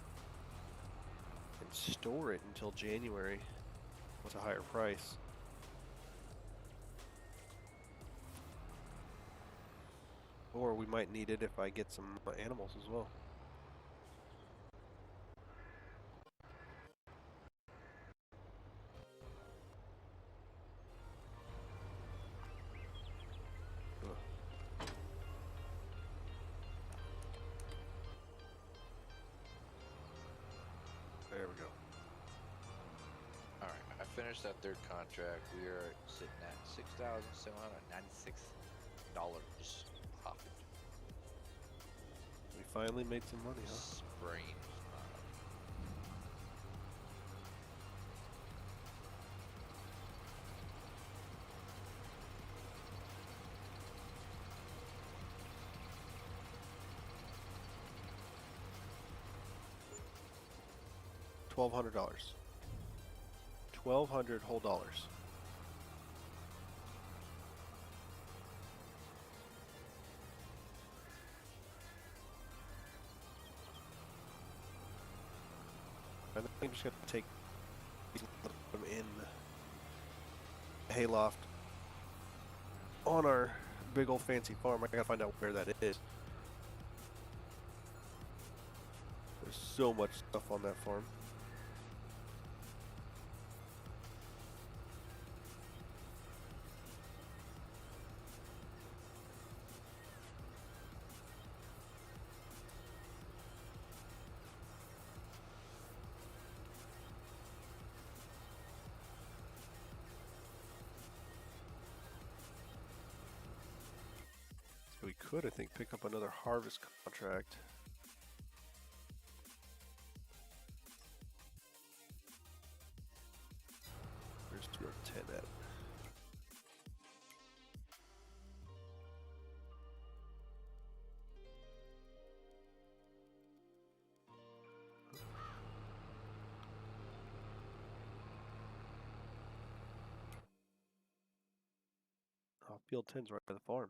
and store it until January with a higher price. Or we might need it if I get some animals as well. There we go. Alright, I finished that third contract. We are sitting at $6,796 profit. We finally made some money, huh? Spraying is not up. $1,200. 1,200 whole dollars. I think I'm just gonna take them in the hayloft on our big old fancy farm. I gotta find out where that is. There's so much stuff on that farm. We could, I think, pick up another harvest contract. Where's 210 at? Oh, field 10's right by the farm.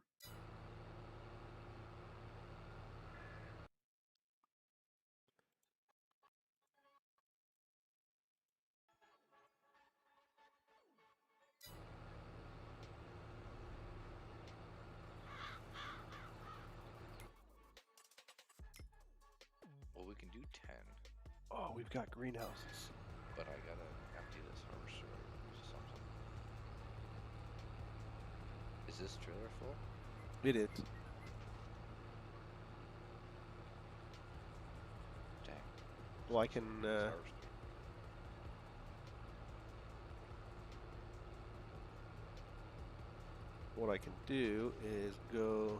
Well, we can do 10, Oh, we've got greenhouses. but I gotta empty this harvester or something. Is this trailer full? It is. Dang. Well, I can. Harvester. What I can do is go.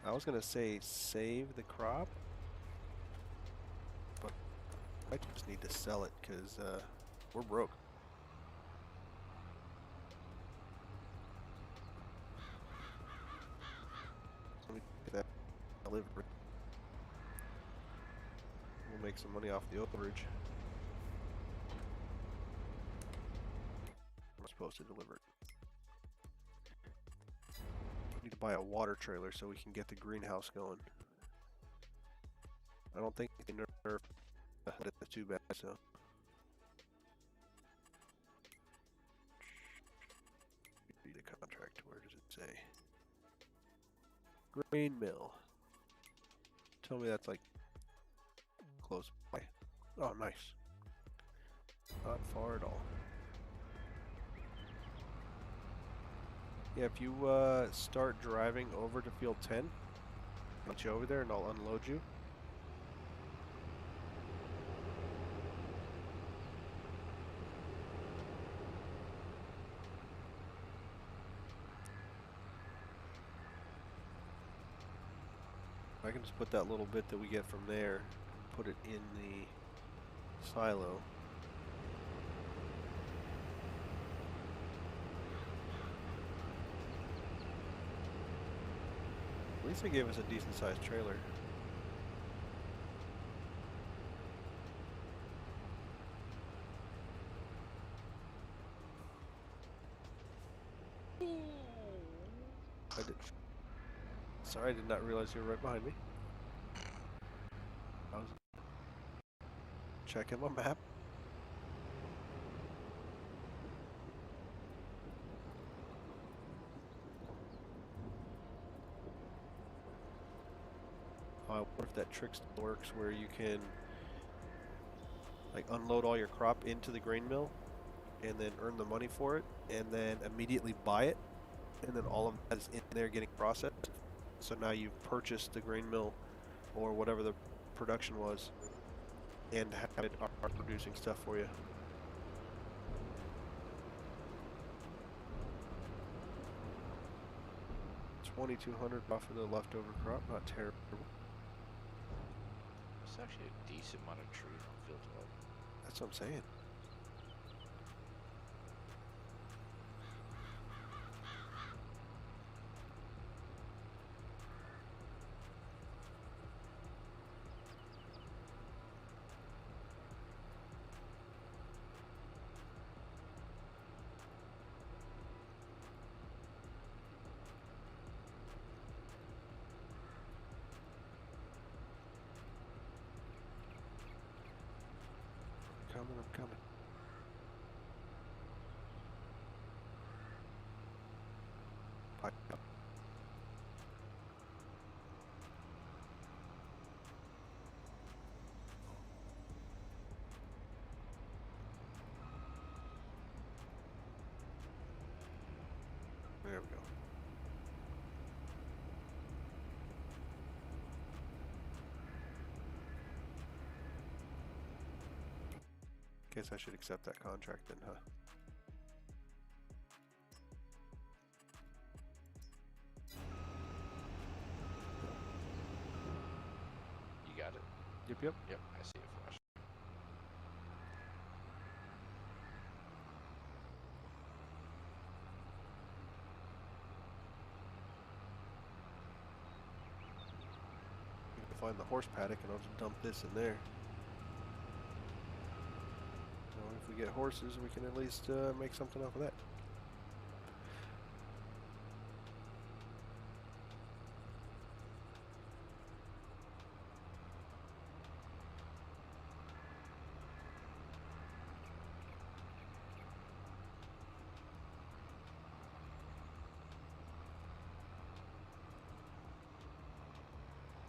I was gonna say save the crop, but I just need to sell it because we're broke. So let me get that delivered. We'll make some money off the overage. We're supposed to deliver it. Need to buy a water trailer so we can get the greenhouse going. I don't think they nerfed it too bad, so. Read the contract. Where does it say? Grain mill. Tell me that's like close by. Oh, nice. Not far at all. Yeah, if you start driving over to field 10, I'll get you over there and I'll unload you. I can just put that little bit that we get from there and put it in the silo. At least they gave us a decent sized trailer. Sorry, I did not realize you were right behind me. I was checking my map. I wonder if that trick still works where you can like unload all your crop into the grain mill and then earn the money for it and then immediately buy it, and then all of that is in there getting processed. So now you've purchased the grain mill or whatever the production was and have it are producing stuff for you. $2,200 off of the leftover crop, not terrible. It's actually a decent amount of trees on field 12. That's what I'm saying. I'm coming. Pipe up. There we go. Guess I should accept that contract then, huh? You got it? Yep. Yep, I see it flash. I can find the horse paddock and I'll just dump this in there. If we get horses, we can at least make something off of that.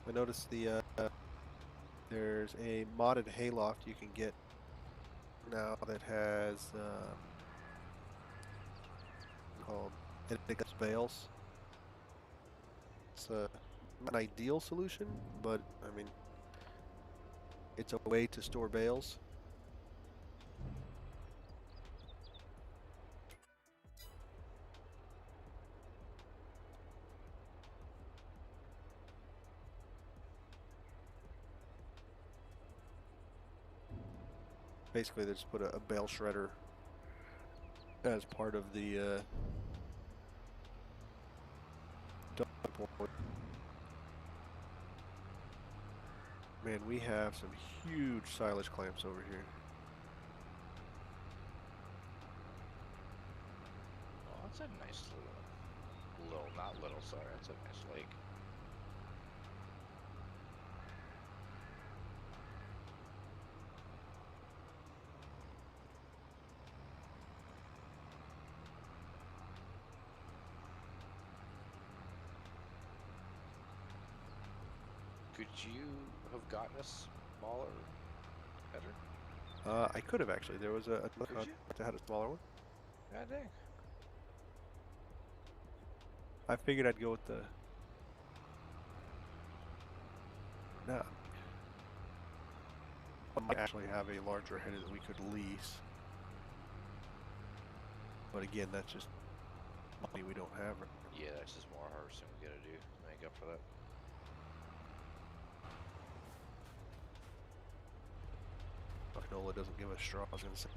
I noticed there's a modded hayloft you can get now that has called Bales. It's not an ideal solution, but I mean, it's a way to store bales. Basically, they just put a bale shredder as part of the dump port. Man, we have some huge silage clamps over here. Oh, that's a nice sorry, that's a nice lake. Could you have gotten a smaller header? I could have actually. There was a contract that had a smaller one. God dang. I figured I'd go with the... Nah. I might actually have a larger header that we could lease. But again, that's just money we don't have. Yeah, that's just more harvesting we gotta do to make up for that. Canola doesn't give us straw, I was gonna say.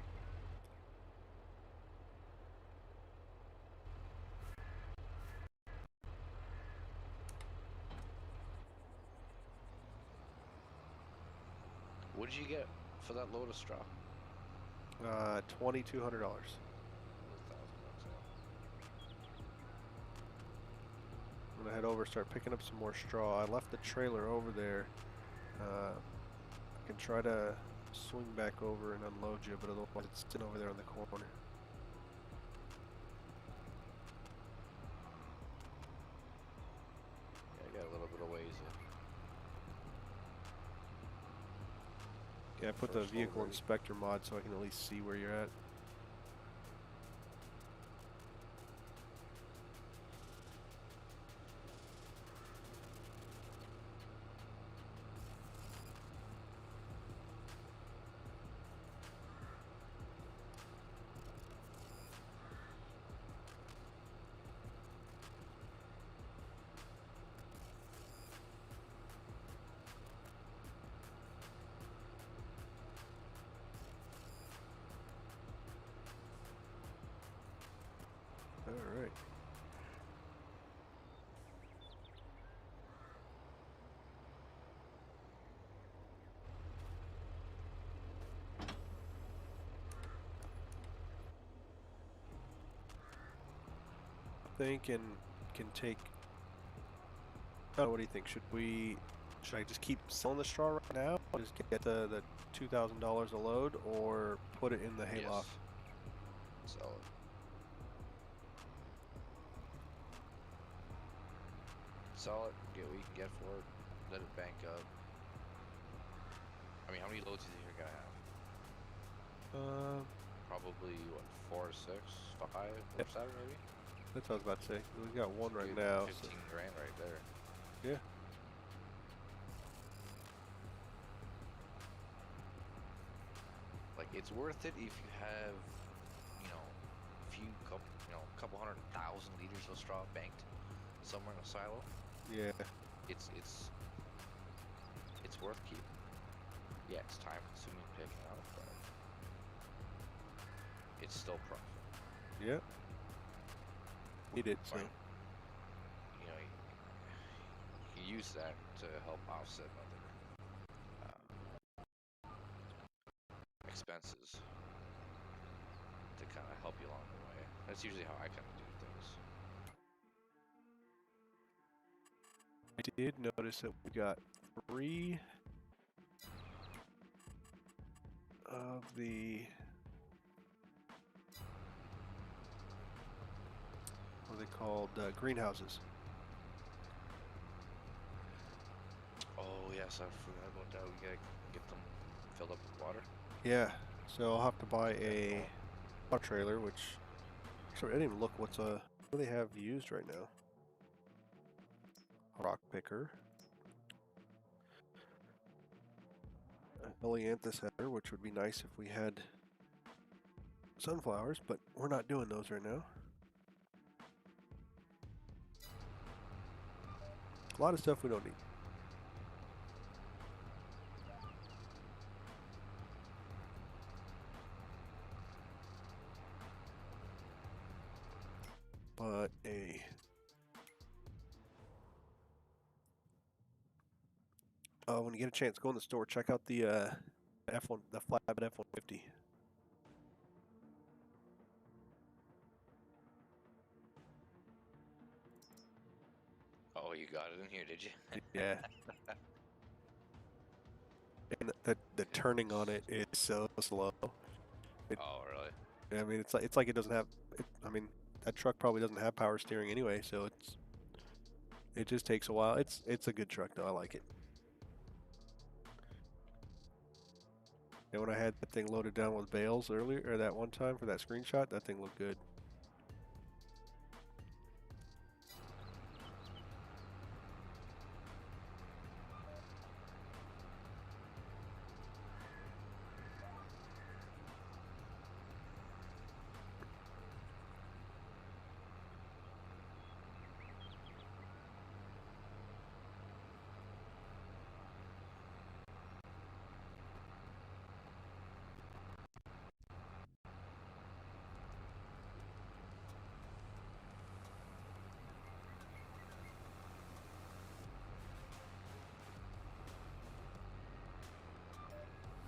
What did you get for that load of straw? $2,200. I'm gonna head over, start picking up some more straw. I left the trailer over there. I can try to swing back over and unload you, but otherwise it's sitting over there in the corner. Yeah, I got a little bit of ways in. Yeah, I put the vehicle inspector mod so I can at least see where you're at. All right. Think and can take. Oh, what do you think? Should I just keep selling the straw right now? Or just get the $2,000 a load, or put it in the hayloft? Yes. Sell it. Sell it. Get what you can get for it. Let it bank up. I mean, how many loads do you think you're gonna have? Probably what, 4 or 6, 5 or 7 maybe. That's what I was about to say. We got one right Good, now. 15 grand right there. Yeah. Like, it's worth it if you have, you know, a couple 100,000 liters of straw banked somewhere in a silo. Yeah. It's worth keeping. Yeah, it's time consuming picking up, but it's still profit. Yeah. He did so. Right. You know, you use that to help offset other expenses to kind of help you along the way. That's usually how I kind of do things. I did notice that we got 3 of the what are they called? Greenhouses. Oh yes, I forgot about that. We gotta get them filled up with water. Yeah. So I'll have to buy a water trailer, which actually I didn't even look what do they have used right now. A rock picker. A helianthus header, which would be nice if we had sunflowers, but we're not doing those right now. A lot of stuff we don't need. But when you get a chance, go in the store, check out the F1, the Flatbed F-150. Oh, you got it in here, did you? Yeah. And the turning on it is so slow. Oh, really? I mean, it's like it doesn't have. I mean, that truck probably doesn't have power steering anyway, so it just takes a while. It's a good truck though. I like it. And when I had that thing loaded down with bales earlier, or that one time for that screenshot, that thing looked good.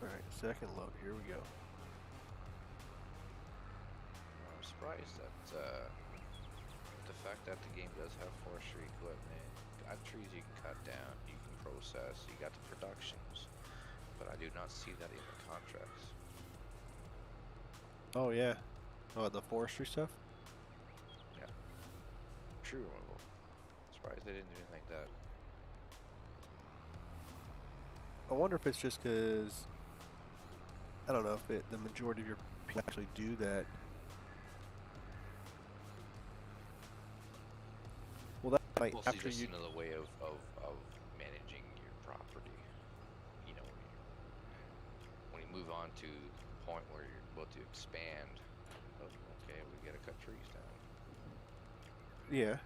Alright, second load, here we go. I'm surprised that the fact that the game does have forestry equipment, got trees you can cut down, you can process, you got the productions, but I do not see that in the contracts. Oh yeah. Oh, the forestry stuff? Yeah. Tree removal. Surprised they didn't do anything like that. I wonder if it's just because, I don't know if the majority of your people actually do that. Well, that might Mostly after just you. another way of managing your property. You know, when you move on to the point where you're about to expand, oh, okay, we gotta cut trees down. Yeah.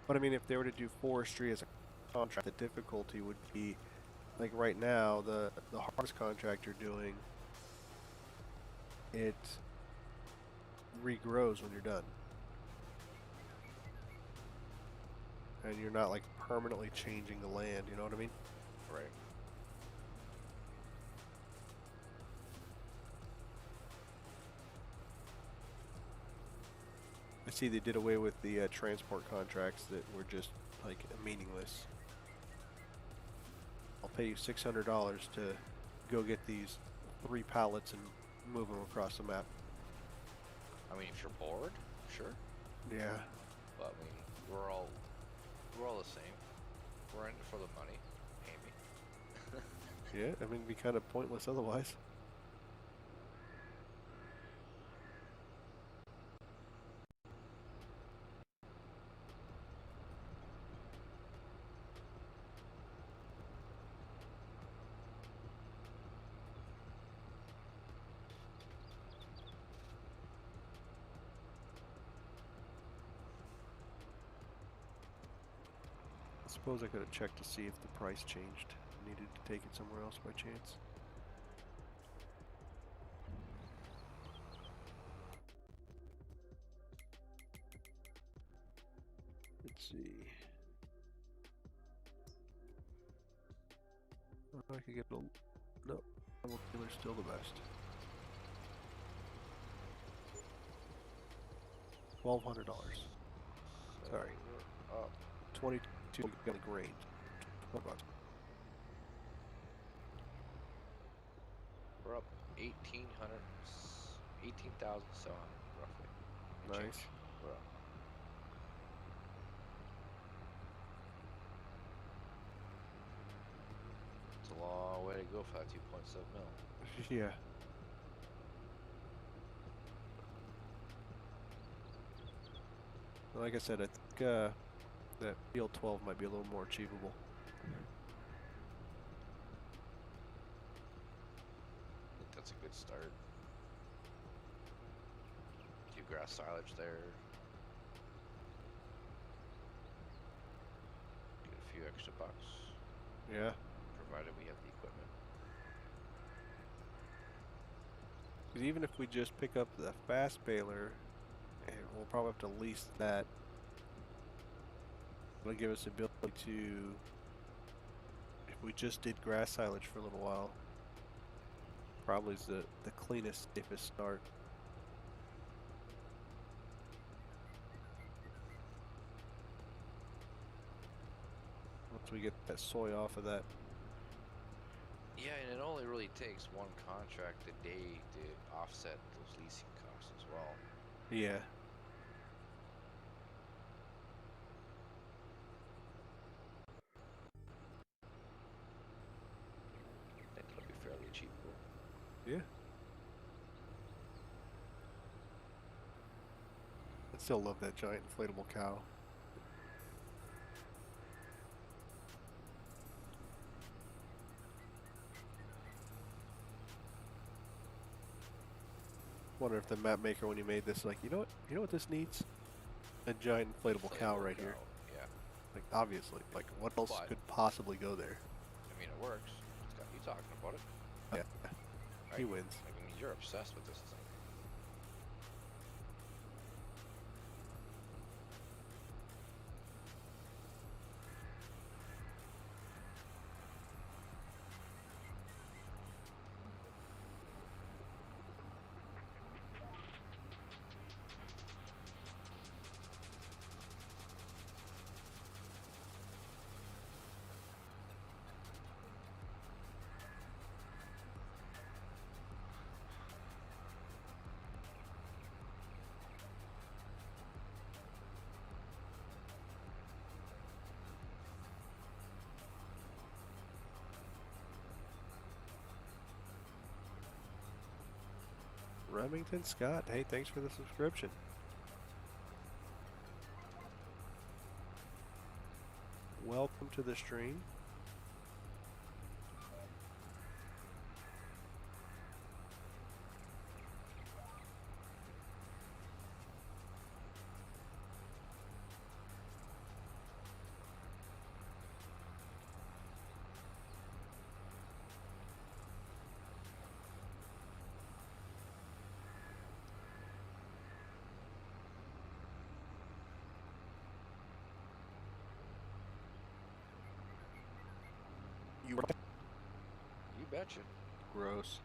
But I mean, if they were to do forestry as a contract, the difficulty would be, like right now, the harvest contract you're doing, it regrows when you're done. And you're not like permanently changing the land, you know what I mean? Right. I see they did away with the transport contracts that were just like meaningless. I'll pay you $600 to go get these 3 pallets and move them across the map. I mean, if you're bored, sure. Yeah. But I mean, we're all the same. We're in it for the money. Pay me. Yeah, I mean, it'd be kind of pointless otherwise. I suppose I could have checked to see if the price changed. Needed to take it somewhere else by chance. Let's see. Oh, I could get a... No, double dealer's still the best. $1,200. Sorry. Oh, 22 got a grain. $20. we're up 18,700 roughly. And Nice. change. We're up. It's a long way to go for that 2.7 mil. Yeah. Like I said, I think that field 12 might be a little more achievable. I think that's a good start. Do grass silage there. Get a few extra bucks, Yeah. provided we have the equipment. Because even if we just pick up the fast baler, and we'll probably have to lease that. It'll give us the ability to, if we just did grass silage for a little while, probably is the cleanest, safest start. Once we get that soy off of that. Yeah, and it only really takes one contract a day to offset those leasing costs as well. Yeah. I think it'll be fairly achievable. Yeah. I still love that giant inflatable cow. Wonder if the map maker, when he made this, like, you know what this needs? A giant inflatable cow right here. Yeah. Like, obviously, like, what else But- could possibly go there? I mean, it works. It's got you talking about it. Yeah, he Right? wins. Like, I mean, you're obsessed with this thing. Remington Scott, hey, thanks for the subscription. Welcome to the stream. You betcha. gross.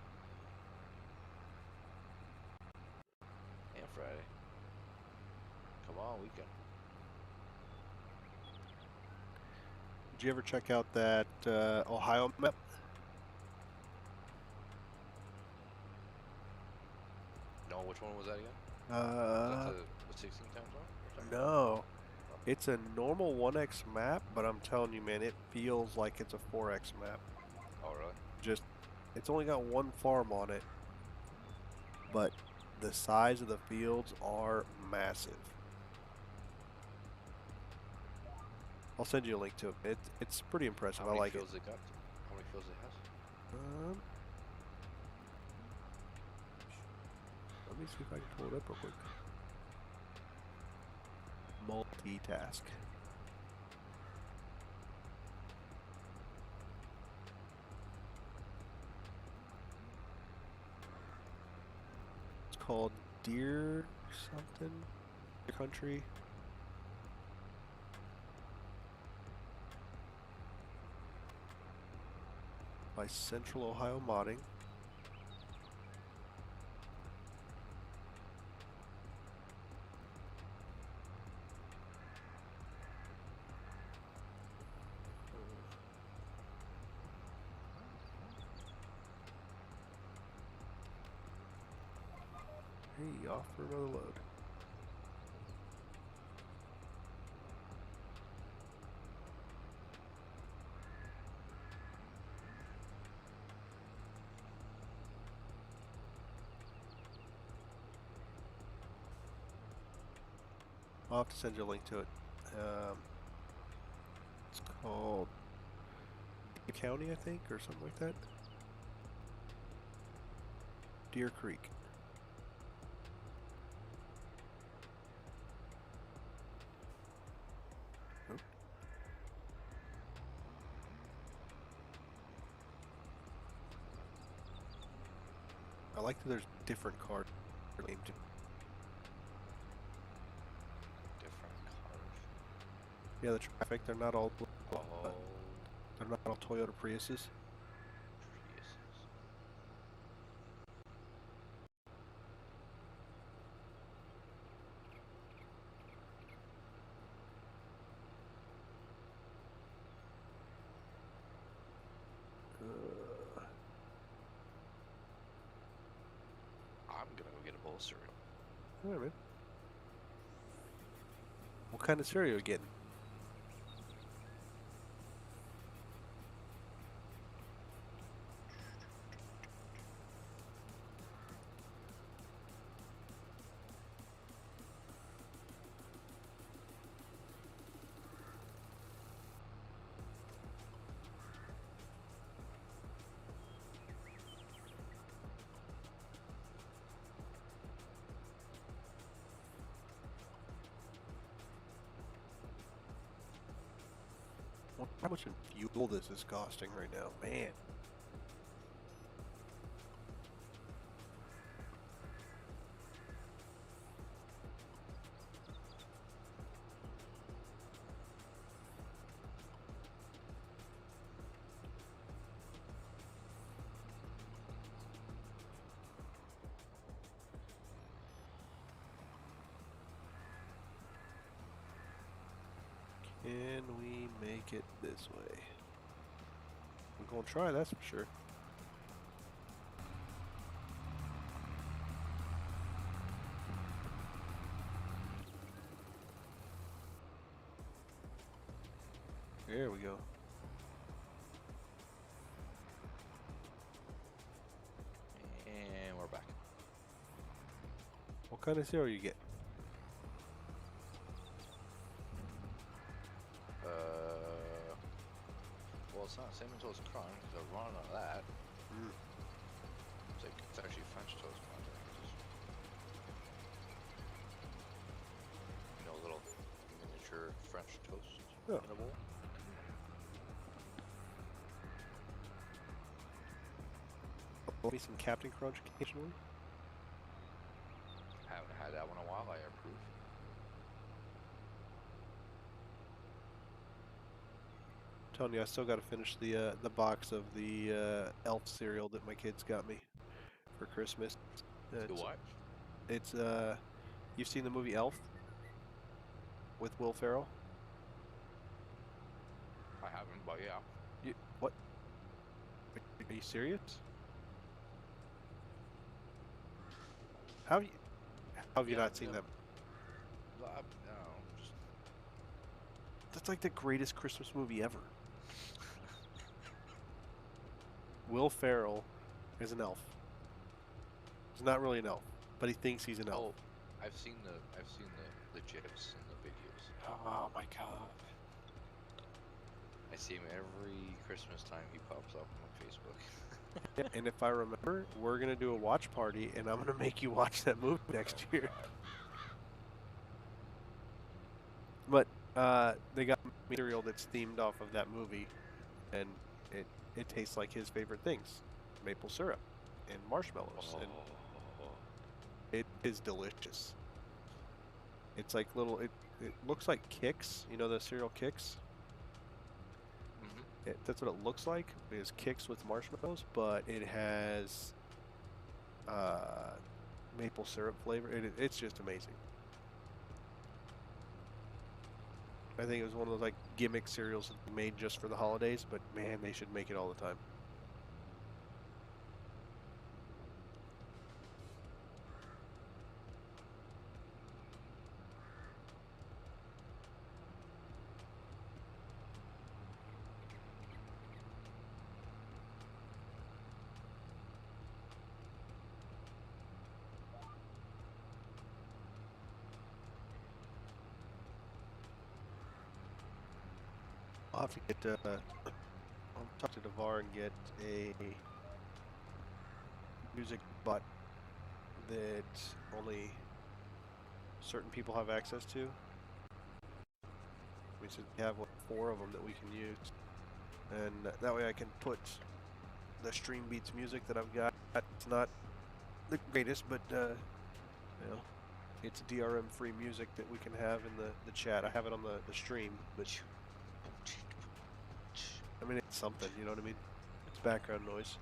And Friday. Come on, weekend. Did you ever check out that Ohio map? No, which one was that again? Was that the 16 times one? No. It's a normal 1x map, but I'm telling you, man, it feels like it's a 4x map. Oh, really? Just, it's only got one farm on it, but the size of the fields are massive. I'll send you a link to it. It's pretty impressive. I like it. How many fields it got? How many fields it has? Let me see if I can pull it up real quick. Multitask. It's called Deere something. Deere Country. By Central Ohio Modding. Hey, off for another load. I'll have to send you a link to it. It's called Deere County, I think, or something like that. Deer Creek. Oh. I like that there's different cards named. Yeah, the traffic, they're not all they're not all Toyota Priuses. I'm gonna go get a bowl of cereal. Alright, man. What kind of cereal are you getting? How much in fuel this is costing right now, man. Can we make it this way? We're gonna try, that's for sure. There we go. And we're back. kind of cereal you get? Well, it's not cinnamon toast crunch. They're running on that. Mm. It's actually French toast crunch. You know, little miniature French toast Oh. in a bowl. Maybe some Captain Crunch occasionally. Haven't had that one in a while. I approve. I'm telling you, I still got to finish the box of the Elf cereal that my kids got me for Christmas. The what? It's you've seen the movie Elf with Will Ferrell? I haven't, but yeah. What? Are you serious? How have you not seen them? No, just That's like the greatest Christmas movie ever. Will Ferrell is an elf. He's not really an elf, but he thinks he's an elf. Oh, I've seen the gifs and the videos. Oh my god. I see him every Christmas time he pops up on Facebook. Yeah, and if I remember, we're gonna do a watch party, and I'm gonna make you watch that movie next year. But they got material that's themed off of that movie, and it tastes like his favorite things: maple syrup and marshmallows, and it is delicious. It's like little. It looks like Kix. You know the cereal Kix. That's what it looks like. It is Kix with marshmallows, but it has maple syrup flavor. It's just amazing. I think it was one of those like gimmick cereals made just for the holidays, but man, they should make it all the time. I'll have to get I'll talk to Devar and get a music bot that only certain people have access to. We should have like 4 of them that we can use, and that way I can put the Stream Beats music that I've got. It's not the greatest, but you know, it's DRM free music that we can have in the chat. I have it on the stream, but I mean, it's something, you know what I mean? It's background noise.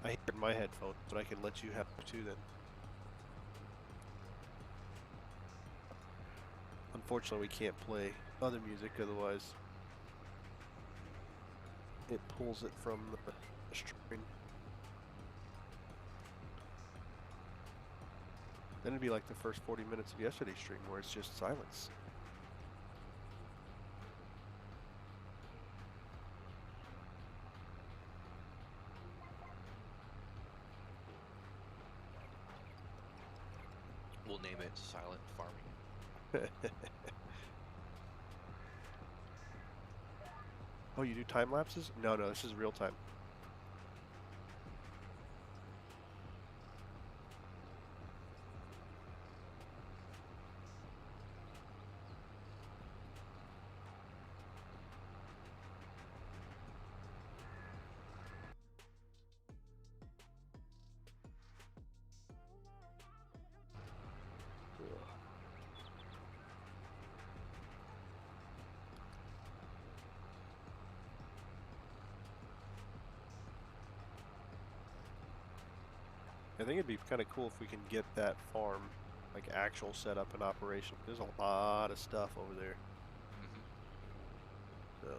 I hear it in my headphones, but I can let you have it too then. Unfortunately, we can't play other music, otherwise it pulls it from the stream. Then it'd be like the first 40 minutes of yesterday's stream where it's just silence. We'll name it Silent Farming. Oh, you do time lapses? No, this is real time. I think it'd be kind of cool if we can get that farm, like actual setup and operation. There's a lot of stuff over there. So.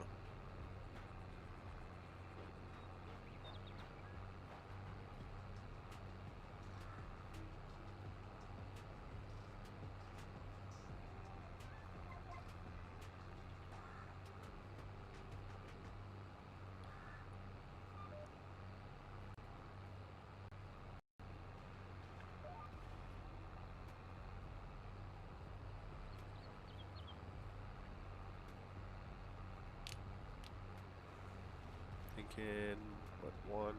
thinking, what, one?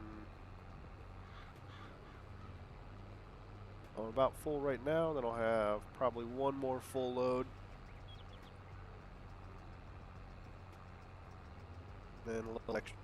I'm about full right now, then I'll have probably one more full load. Then a little extra.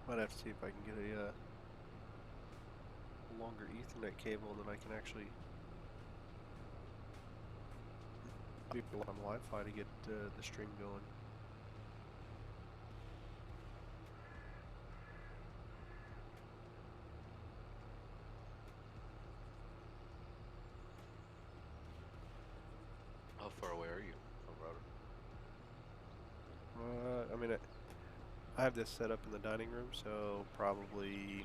Might have to see if I can get a longer Ethernet cable that I can actually be on Wi-Fi to get the stream going. How far away are you from router? I mean, I have this set up in the dining room, so probably,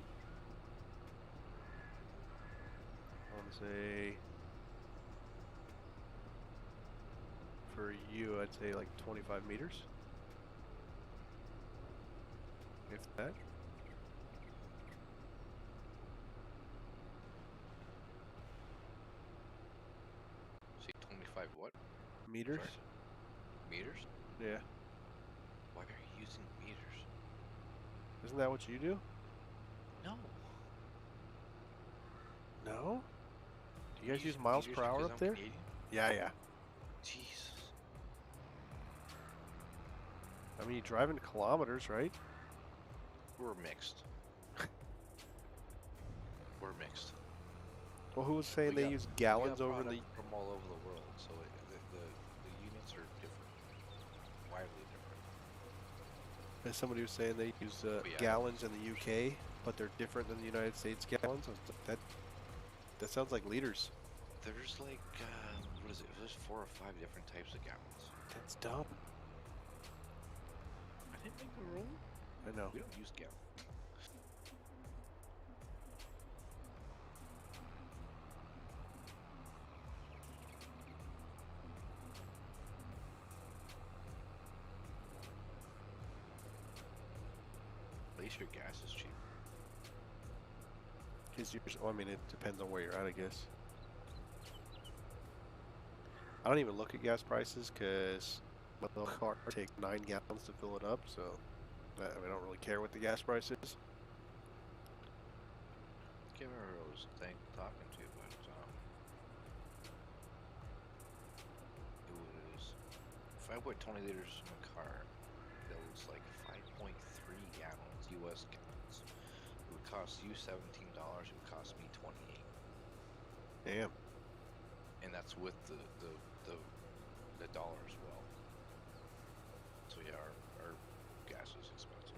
I want to say, for you, I'd say like 25 meters. If that. See, 25 what? Meters? Sorry. Meters? Yeah. Why are you using meters? Isn't that what you do? No. No? Do you guys use Using miles meters per hour because up I'm there? Canadian? Yeah. Jesus. I mean, you drive in kilometers, right? We're mixed. We're mixed. Well, who was saying We they got- use we gallons got over the... product from all over the world, so the units are different, widely different. As somebody was saying they use Yeah. gallons in the UK, but they're different than the United States gallons. I was like, that sounds like liters. There's like what is it? There's 4 or 5 different types of gallons. That's dumb. I didn't make a rule. I know. We don't use gallons. At least your gas is cheap. Well, I mean, it depends on where you're at, I guess. I don't even look at gas prices because my little car takes 9 gallons to fill it up, so I mean, I don't really care what the gas price is. Can't remember who I was talking to, but it was if I put 20 liters in my car, that was like 5.3 gallons, US gallons. It would cost you $17. It would cost me 28. Damn. And that's with the dollar as well. So yeah, our gas is expensive.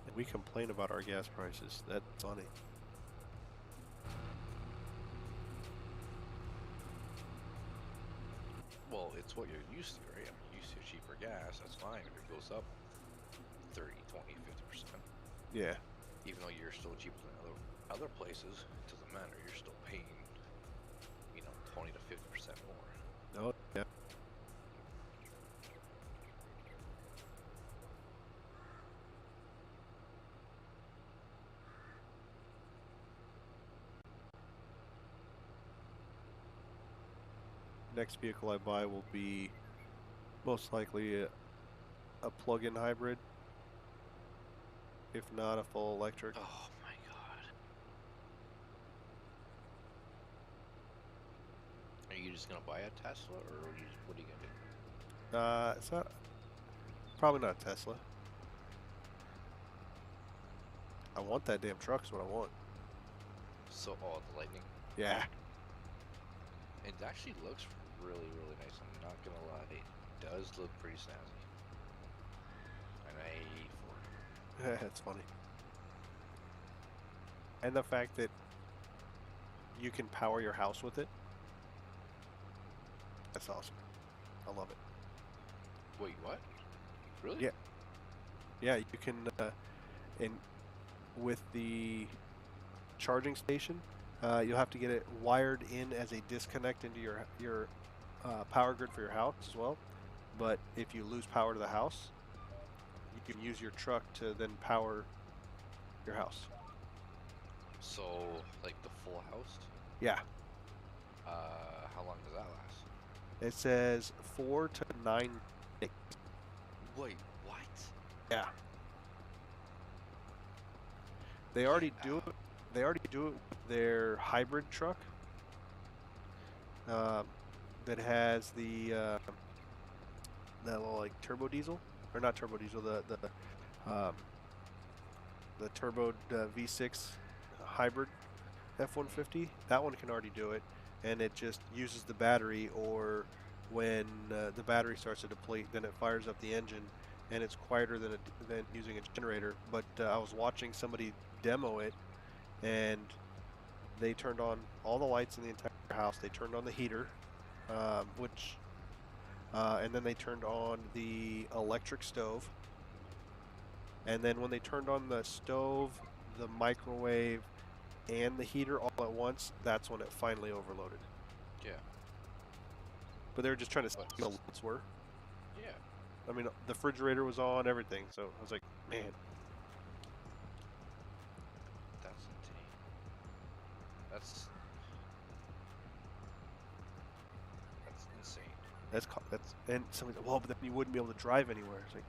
And we complain about our gas prices. That's funny. Well, it's what you're used to, right? I'm used to cheaper gas, that's fine. If it goes up 30, 20, 50%. Yeah. Even though you're still cheaper than other places, it doesn't matter. You're still paying, 20 to 50% more. Oh, yeah. Next vehicle I buy will be most likely a plug-in hybrid, if not a full electric. Oh my god. Are you just gonna buy a Tesla, or what are you gonna do? It's not. Probably not a Tesla. I want that damn truck is what I want. So, oh, the Lightning. Yeah. It actually looks really, really nice. I'm not gonna lie. It does look pretty snazzy. And I hate for it. That's funny. And the fact that you can power your house with it. That's awesome. I love it. Wait, what? Really? Yeah. Yeah, you can, with the charging station, you'll have to get it wired in as a disconnect into your power grid for your house as well. But if you lose power to the house, you can use your truck to then power your house. So, like the full house? Yeah. How long does that last? It says 4 to 9 days. Wait, what? Yeah. They already do it. They already do it with their hybrid truck. That has the little like turbo diesel, or not turbo diesel, the turbo V6 hybrid F-150. That one can already do it, and it just uses the battery, or when the battery starts to deplete, then it fires up the engine, and it's quieter than using a generator. But I was watching somebody demo it, and they turned on all the lights in the entire house. They turned on the heater, and then they turned on the electric stove. And then when they turned on the stove, the microwave, and the heater all at once, that's when it finally overloaded. Yeah. But they were just trying to see what the lights were. Yeah. I mean, the refrigerator was on, everything. So I was like, man. That's insane. That's insane. That's and somebody's like, well, but then you wouldn't be able to drive anywhere. It's like,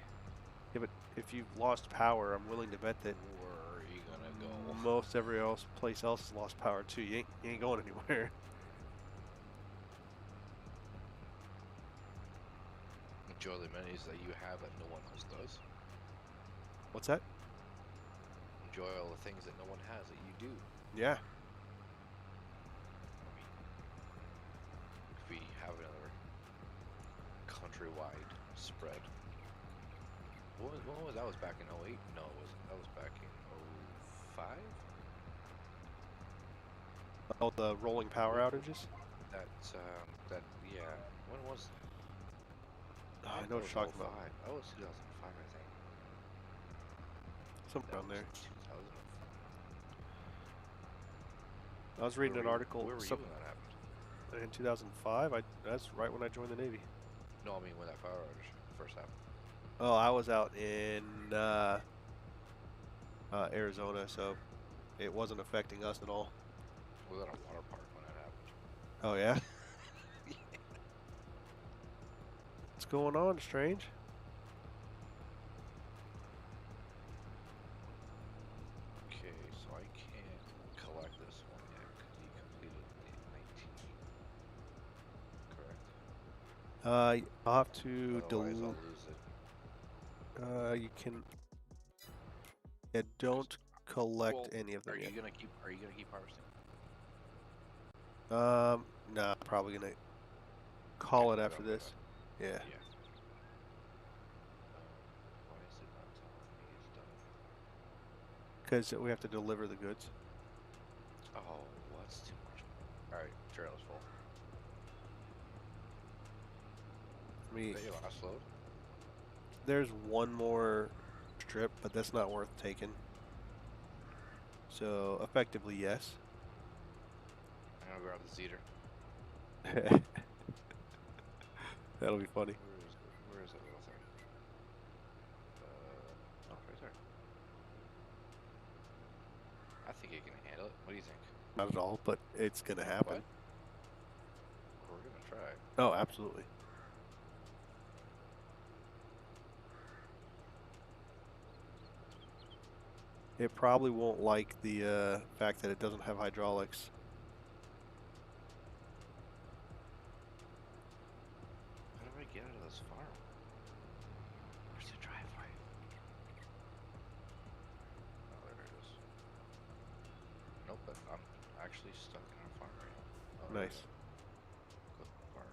yeah, but if you've lost power, I'm willing to bet that Where are you gonna go? most every place else has lost power too. You ain't going anywhere. Enjoy the amenities that you have that no one else does. What's that? Enjoy all the things that no one has that you do. Yeah. I mean, if we have another countrywide spread. What was that? Was back in 08? No, it wasn't. That was back in 05? All the rolling power outages. Yeah. When was? Oh, I know what you're talking about. That was 2005, I think. Something That around there. was 2005. I was reading an article. Where were you when that happened? In 2005. That's right when I joined the Navy. No, I mean when that power outage first happened. Oh, I was out in Arizona, so it wasn't affecting us at all. We was at a water park when that happened. Oh yeah. What's going on, Strange? Okay, so I can't collect this one yet because he completed the 19. Correct. I'll have to Otherwise, I'll lose it. you can. Yeah, don't collect any of them Are yet. you gonna keep harvesting? Nah, probably gonna call it after this. Yeah. Yeah. Why is it not telling me it's done? Because we have to deliver the goods. Oh, what's too much? Alright, trailer's full. Is that your last load? There's one more strip, but that's not worth taking. So, effectively, yes. I'm gonna grab the Zeter. That'll be funny. Where is that little thing? Oh, right there. I think it can handle it. What do you think? Not at all, but it's gonna happen. What? We're gonna try. Oh, absolutely. It probably won't like the fact that it doesn't have hydraulics. How do I get out of this farm? Where's the actually stuck in our farm right now. Oh, there we Nice. go. Go farm.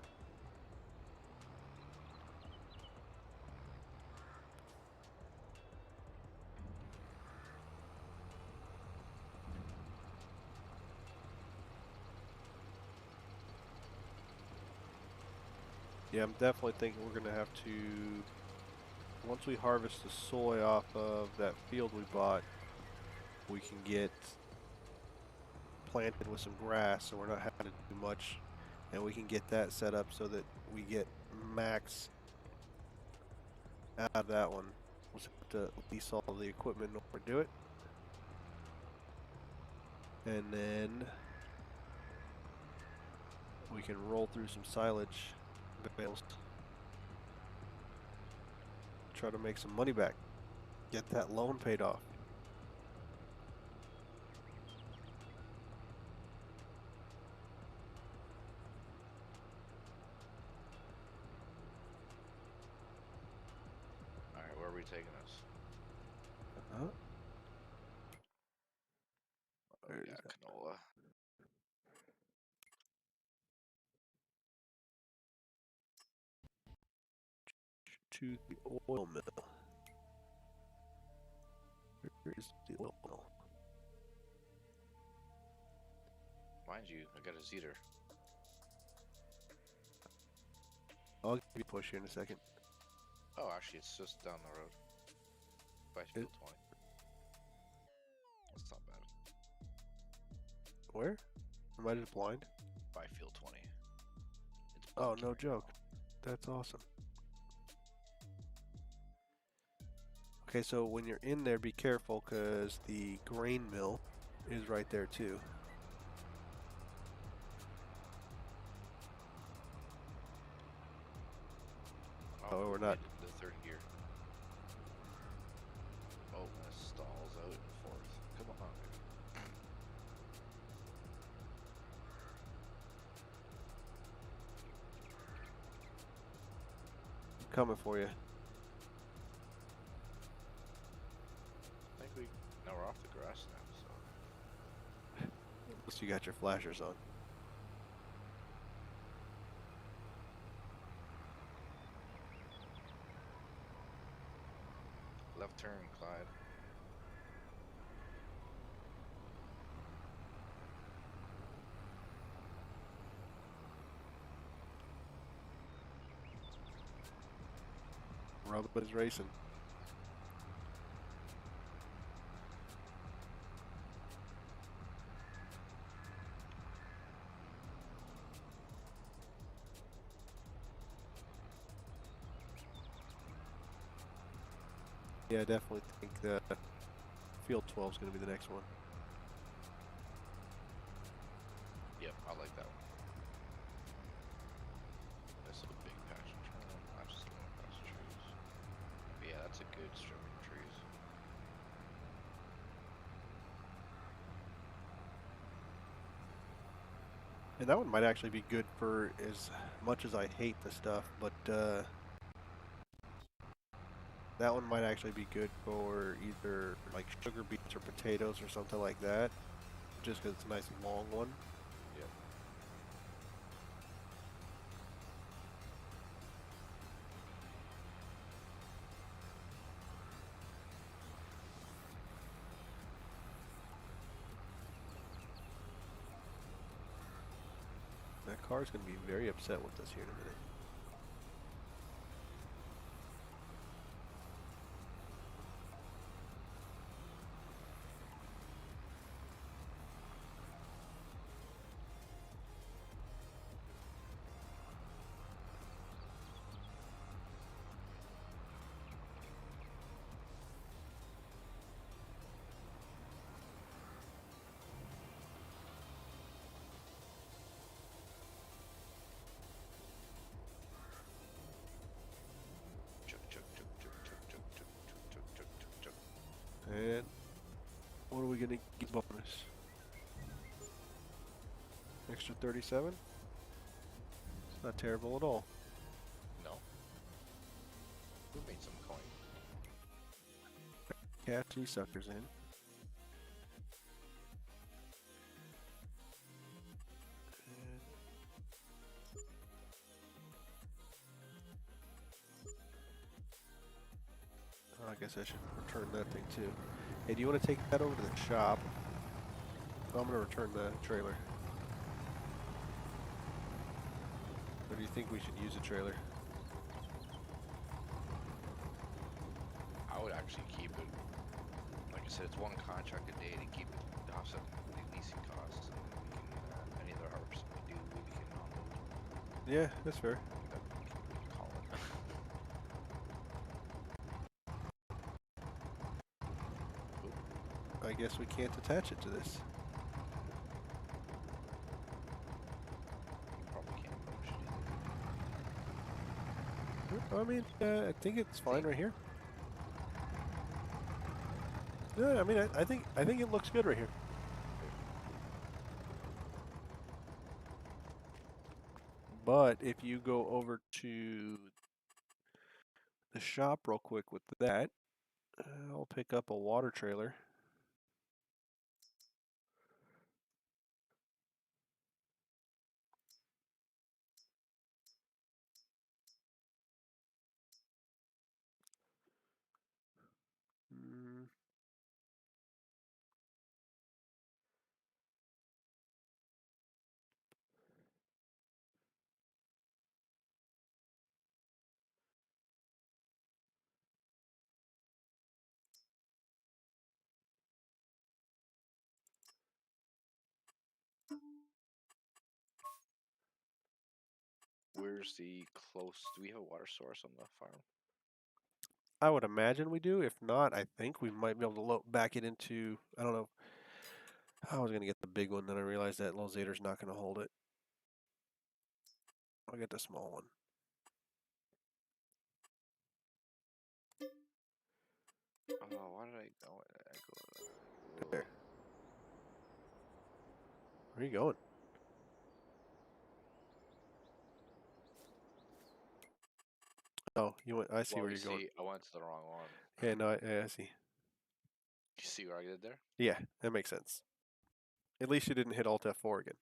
Yeah, I'm definitely thinking we're gonna have to, once we harvest the soy off of that field we bought, we can get planted with some grass so we're not having to do much, and we can get that set up so that we get max out of that one. We'll just have to lease all the equipment in order to do it. And then we can roll through some silage bales. Try to make some money back. Get that loan paid off. Alright, where are we taking us? Uh-huh. Oh, yeah, canola. To the oil mill. Where is the oil mill? Mind you, I got a Zeter. I'll give you a push here in a second. Oh, actually, it's just down the road. By field 20. That's not bad. Where? Am I just blind? By field 20. It's Oh, blinking no right joke. now. That's awesome. Okay, so when you're in there, be careful because the grain mill is right there too. Oh, we're not. The third gear. Oh, that stalls out in fourth. Come on, baby. Coming for you. I think we. No, we're off the grass now, so. At least you got your flashers on. Left turn, Clyde. Robert is racing. Yeah, I definitely think that field 12 is going to be the next one. Yep, I like that one. That's a big patch of turn. I'm just going past trees. But yeah, that's a good strip of trees. And that one might actually be good for as much as I hate the stuff, but that one might actually be good for either like sugar beets or potatoes or something like that, just because it's a nice long one. Yep. That car's going to be very upset with us here in a minute. And what are we going to get bonus? Extra 37? It's not terrible at all. No. We made some coin. Cash these suckers in. I should return that thing too. Hey, do you want to take that over to the shop? I'm going to return the trailer. Or do you think we should use a trailer? I would actually keep it. Like I said, it's one contract a day to keep it to offset the leasing costs. And we can, any other harvest we do, we can unload. Yeah, that's fair. We can call it. I guess we can't attach it to this. Probably can't push it I mean, I think it's fine right here. Yeah, I mean, I think it looks good right here. But if you go over to the shop real quick with that, I'll pick up a water trailer. Where's the close? Do we have a water source on the farm? I would imagine we do. If not, I think we might be able to back it into, I don't know. I was going to get the big one, then I realized that Lozator's not going to hold it. I'll get the small one. Oh, why did I go? There. Where are you going? Oh, you went. I see where you're going. I went to the wrong one. Yeah, no, I see. You see what I did there? Yeah, that makes sense. At least you didn't hit Alt F4 again.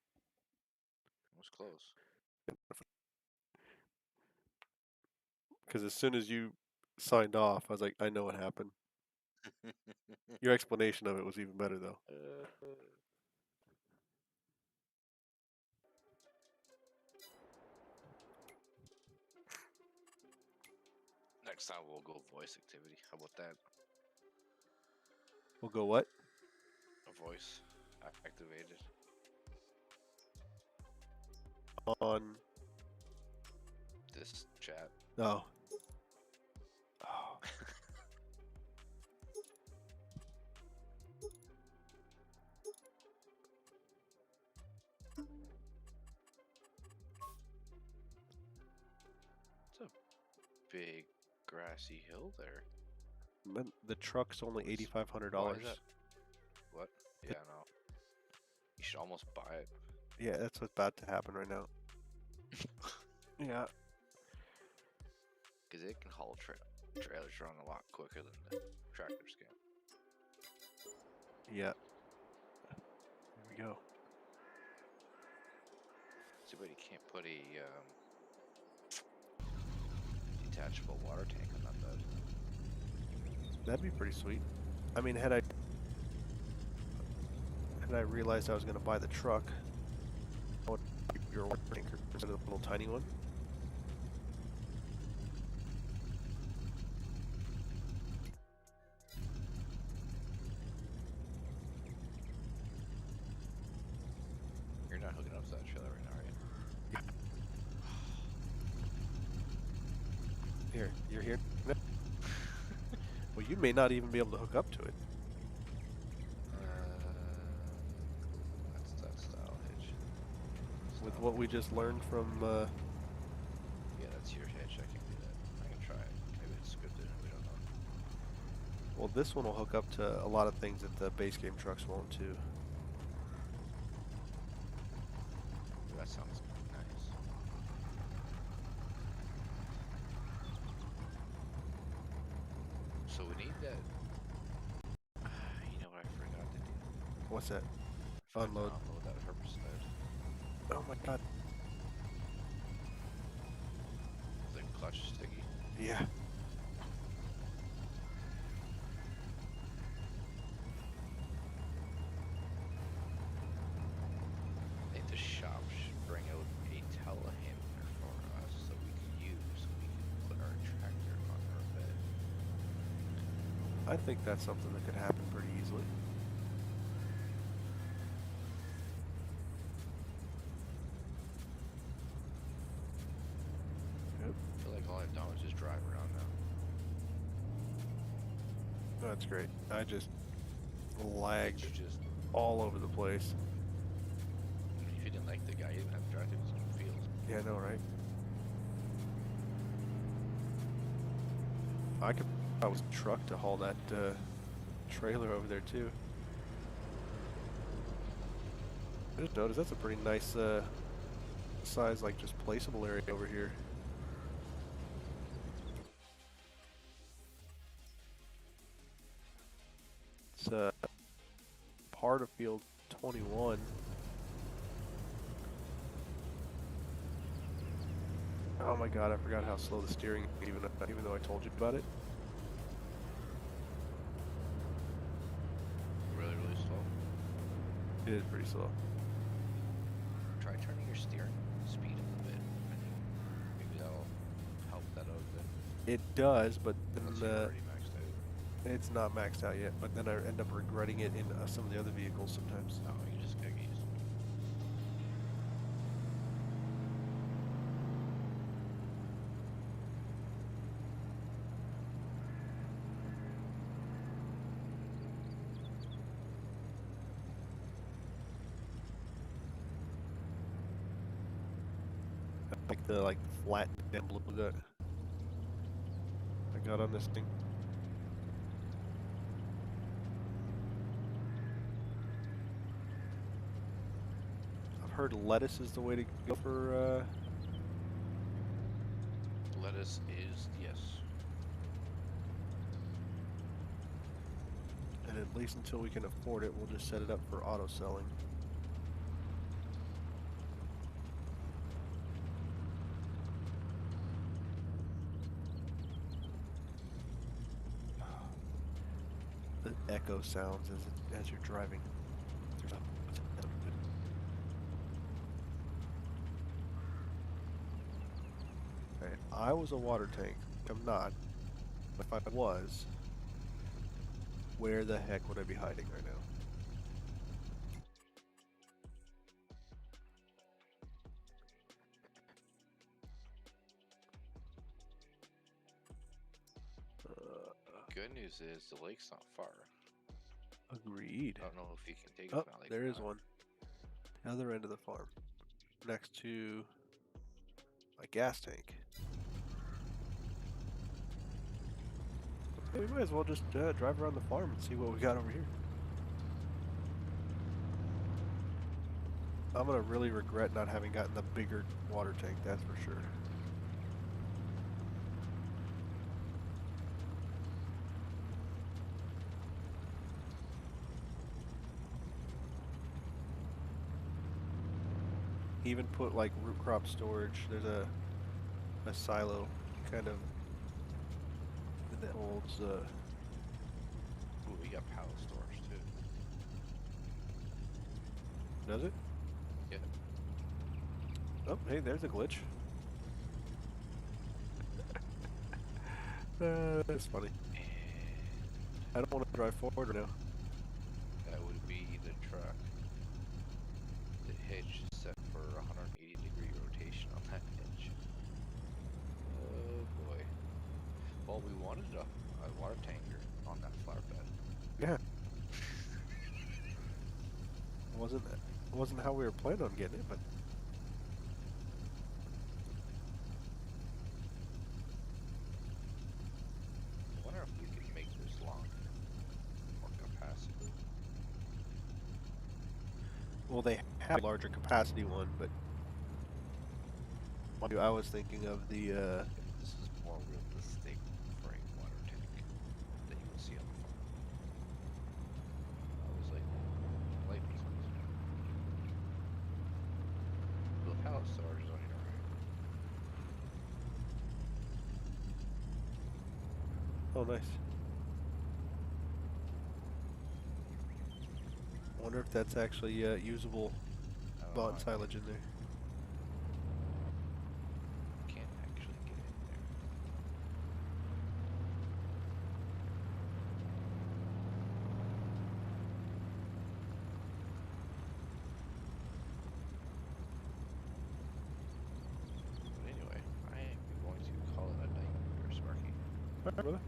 It was close. Because as soon as you signed off, I was like, I know what happened. Your explanation of it was even better, though. Next time we'll go voice activity. How about that? We'll go what? A voice activated. On This chat. oh. It's a big grassy hill there. Man, the truck's only $8,500. What? Yeah, no. You should almost buy it. Yeah, that's what's about to happen right now. Yeah. Because it can haul trailers around a lot quicker than the tractors can. Yeah. There we go. See, but you can't put a detachable water tank on that bed. That'd be pretty sweet. I mean, had I realized I was going to buy the truck, I would keep your water tanker instead of the little tiny one. You're not hooking up to that trailer right now, are you? Here, you're here. Well, you may not even be able to hook up to it. That's that style hitch. With what we just learned from, Yeah, that's your hitch. I can do that. I can try it. Maybe it's scripted and we don't know. well, this one will hook up to a lot of things that the base game trucks won't too. That sounds nice. So we need that. You know what I forgot to do? What's that? I forgot to Unload. Unload that herbicide. Oh my god. The clutch sticky. Yeah. I think that's something that could happen pretty easily. Yep. I feel like all I've done was just drive around now. That's great. I just lagged It's just, all over the place. if you didn't like the guy, you didn't have to drive through his own fields. Yeah, I know, right? I could probably use a truck to haul that trailer over there too. I just noticed that's a pretty nice size, like just placeable area over here. It's part of field 21. Oh my god, I forgot how slow the steering is, even though I told you about it. Really, really slow. It is pretty slow. Try turning your steering speed up a bit. I think maybe that'll help that out a bit. It does, but Unless then you've already maxed out. it's not maxed out yet. But then I end up regretting it in some of the other vehicles sometimes. Oh, you just gotta get used to it. Like the flat emblem that I got on this thing. I've heard lettuce is the way to go for Lettuce is, yes. and at least until we can afford it, we'll just set it up for auto selling. The echo sounds as you're driving. Okay, I was a water tank. I'm not. If I was, where the heck would I be hiding right now? Good news is the lake's not far. Agreed. I don't know if you can take it Oh, from that lake. there or is not. one. The other end of the farm. Next to my gas tank. We might as well just drive around the farm and see what we got over here. I'm gonna really regret not having gotten the bigger water tank, that's for sure. Even put like root crop storage. There's a silo kind of that holds Ooh, we got pallet storage too. does it? Yeah. Oh, hey, there's a glitch. That's funny. I don't want to drive forward right now. That would be the truck. The hitch is set for 180-degree rotation on that hitch. Oh boy. Well, we wanted a water tanker on that flatbed. Yeah. Wasn't how we were planning on getting it, but I wonder if we could make this longer. More capacity. well, they have a larger capacity one, but I was thinking of the This is more realistic for a water tank that you will see on the farm. I was like, light business. The pallet storage is on your right. oh nice. I wonder if that's actually usable I don't lawn know, silage in there. can't actually get in there. All right, brother.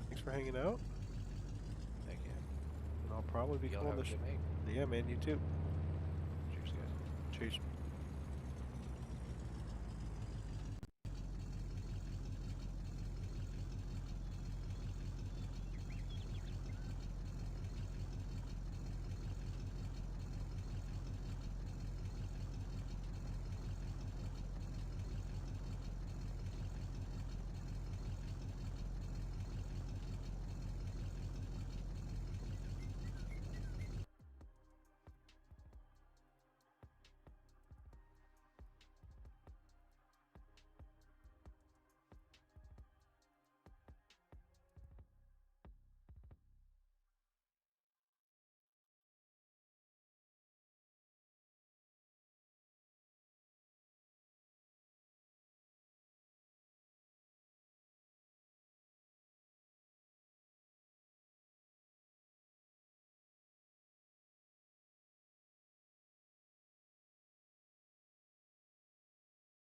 Thanks for hanging out. Thank you. And I'll probably be Y'all calling have the a good night. Yeah, man, you too.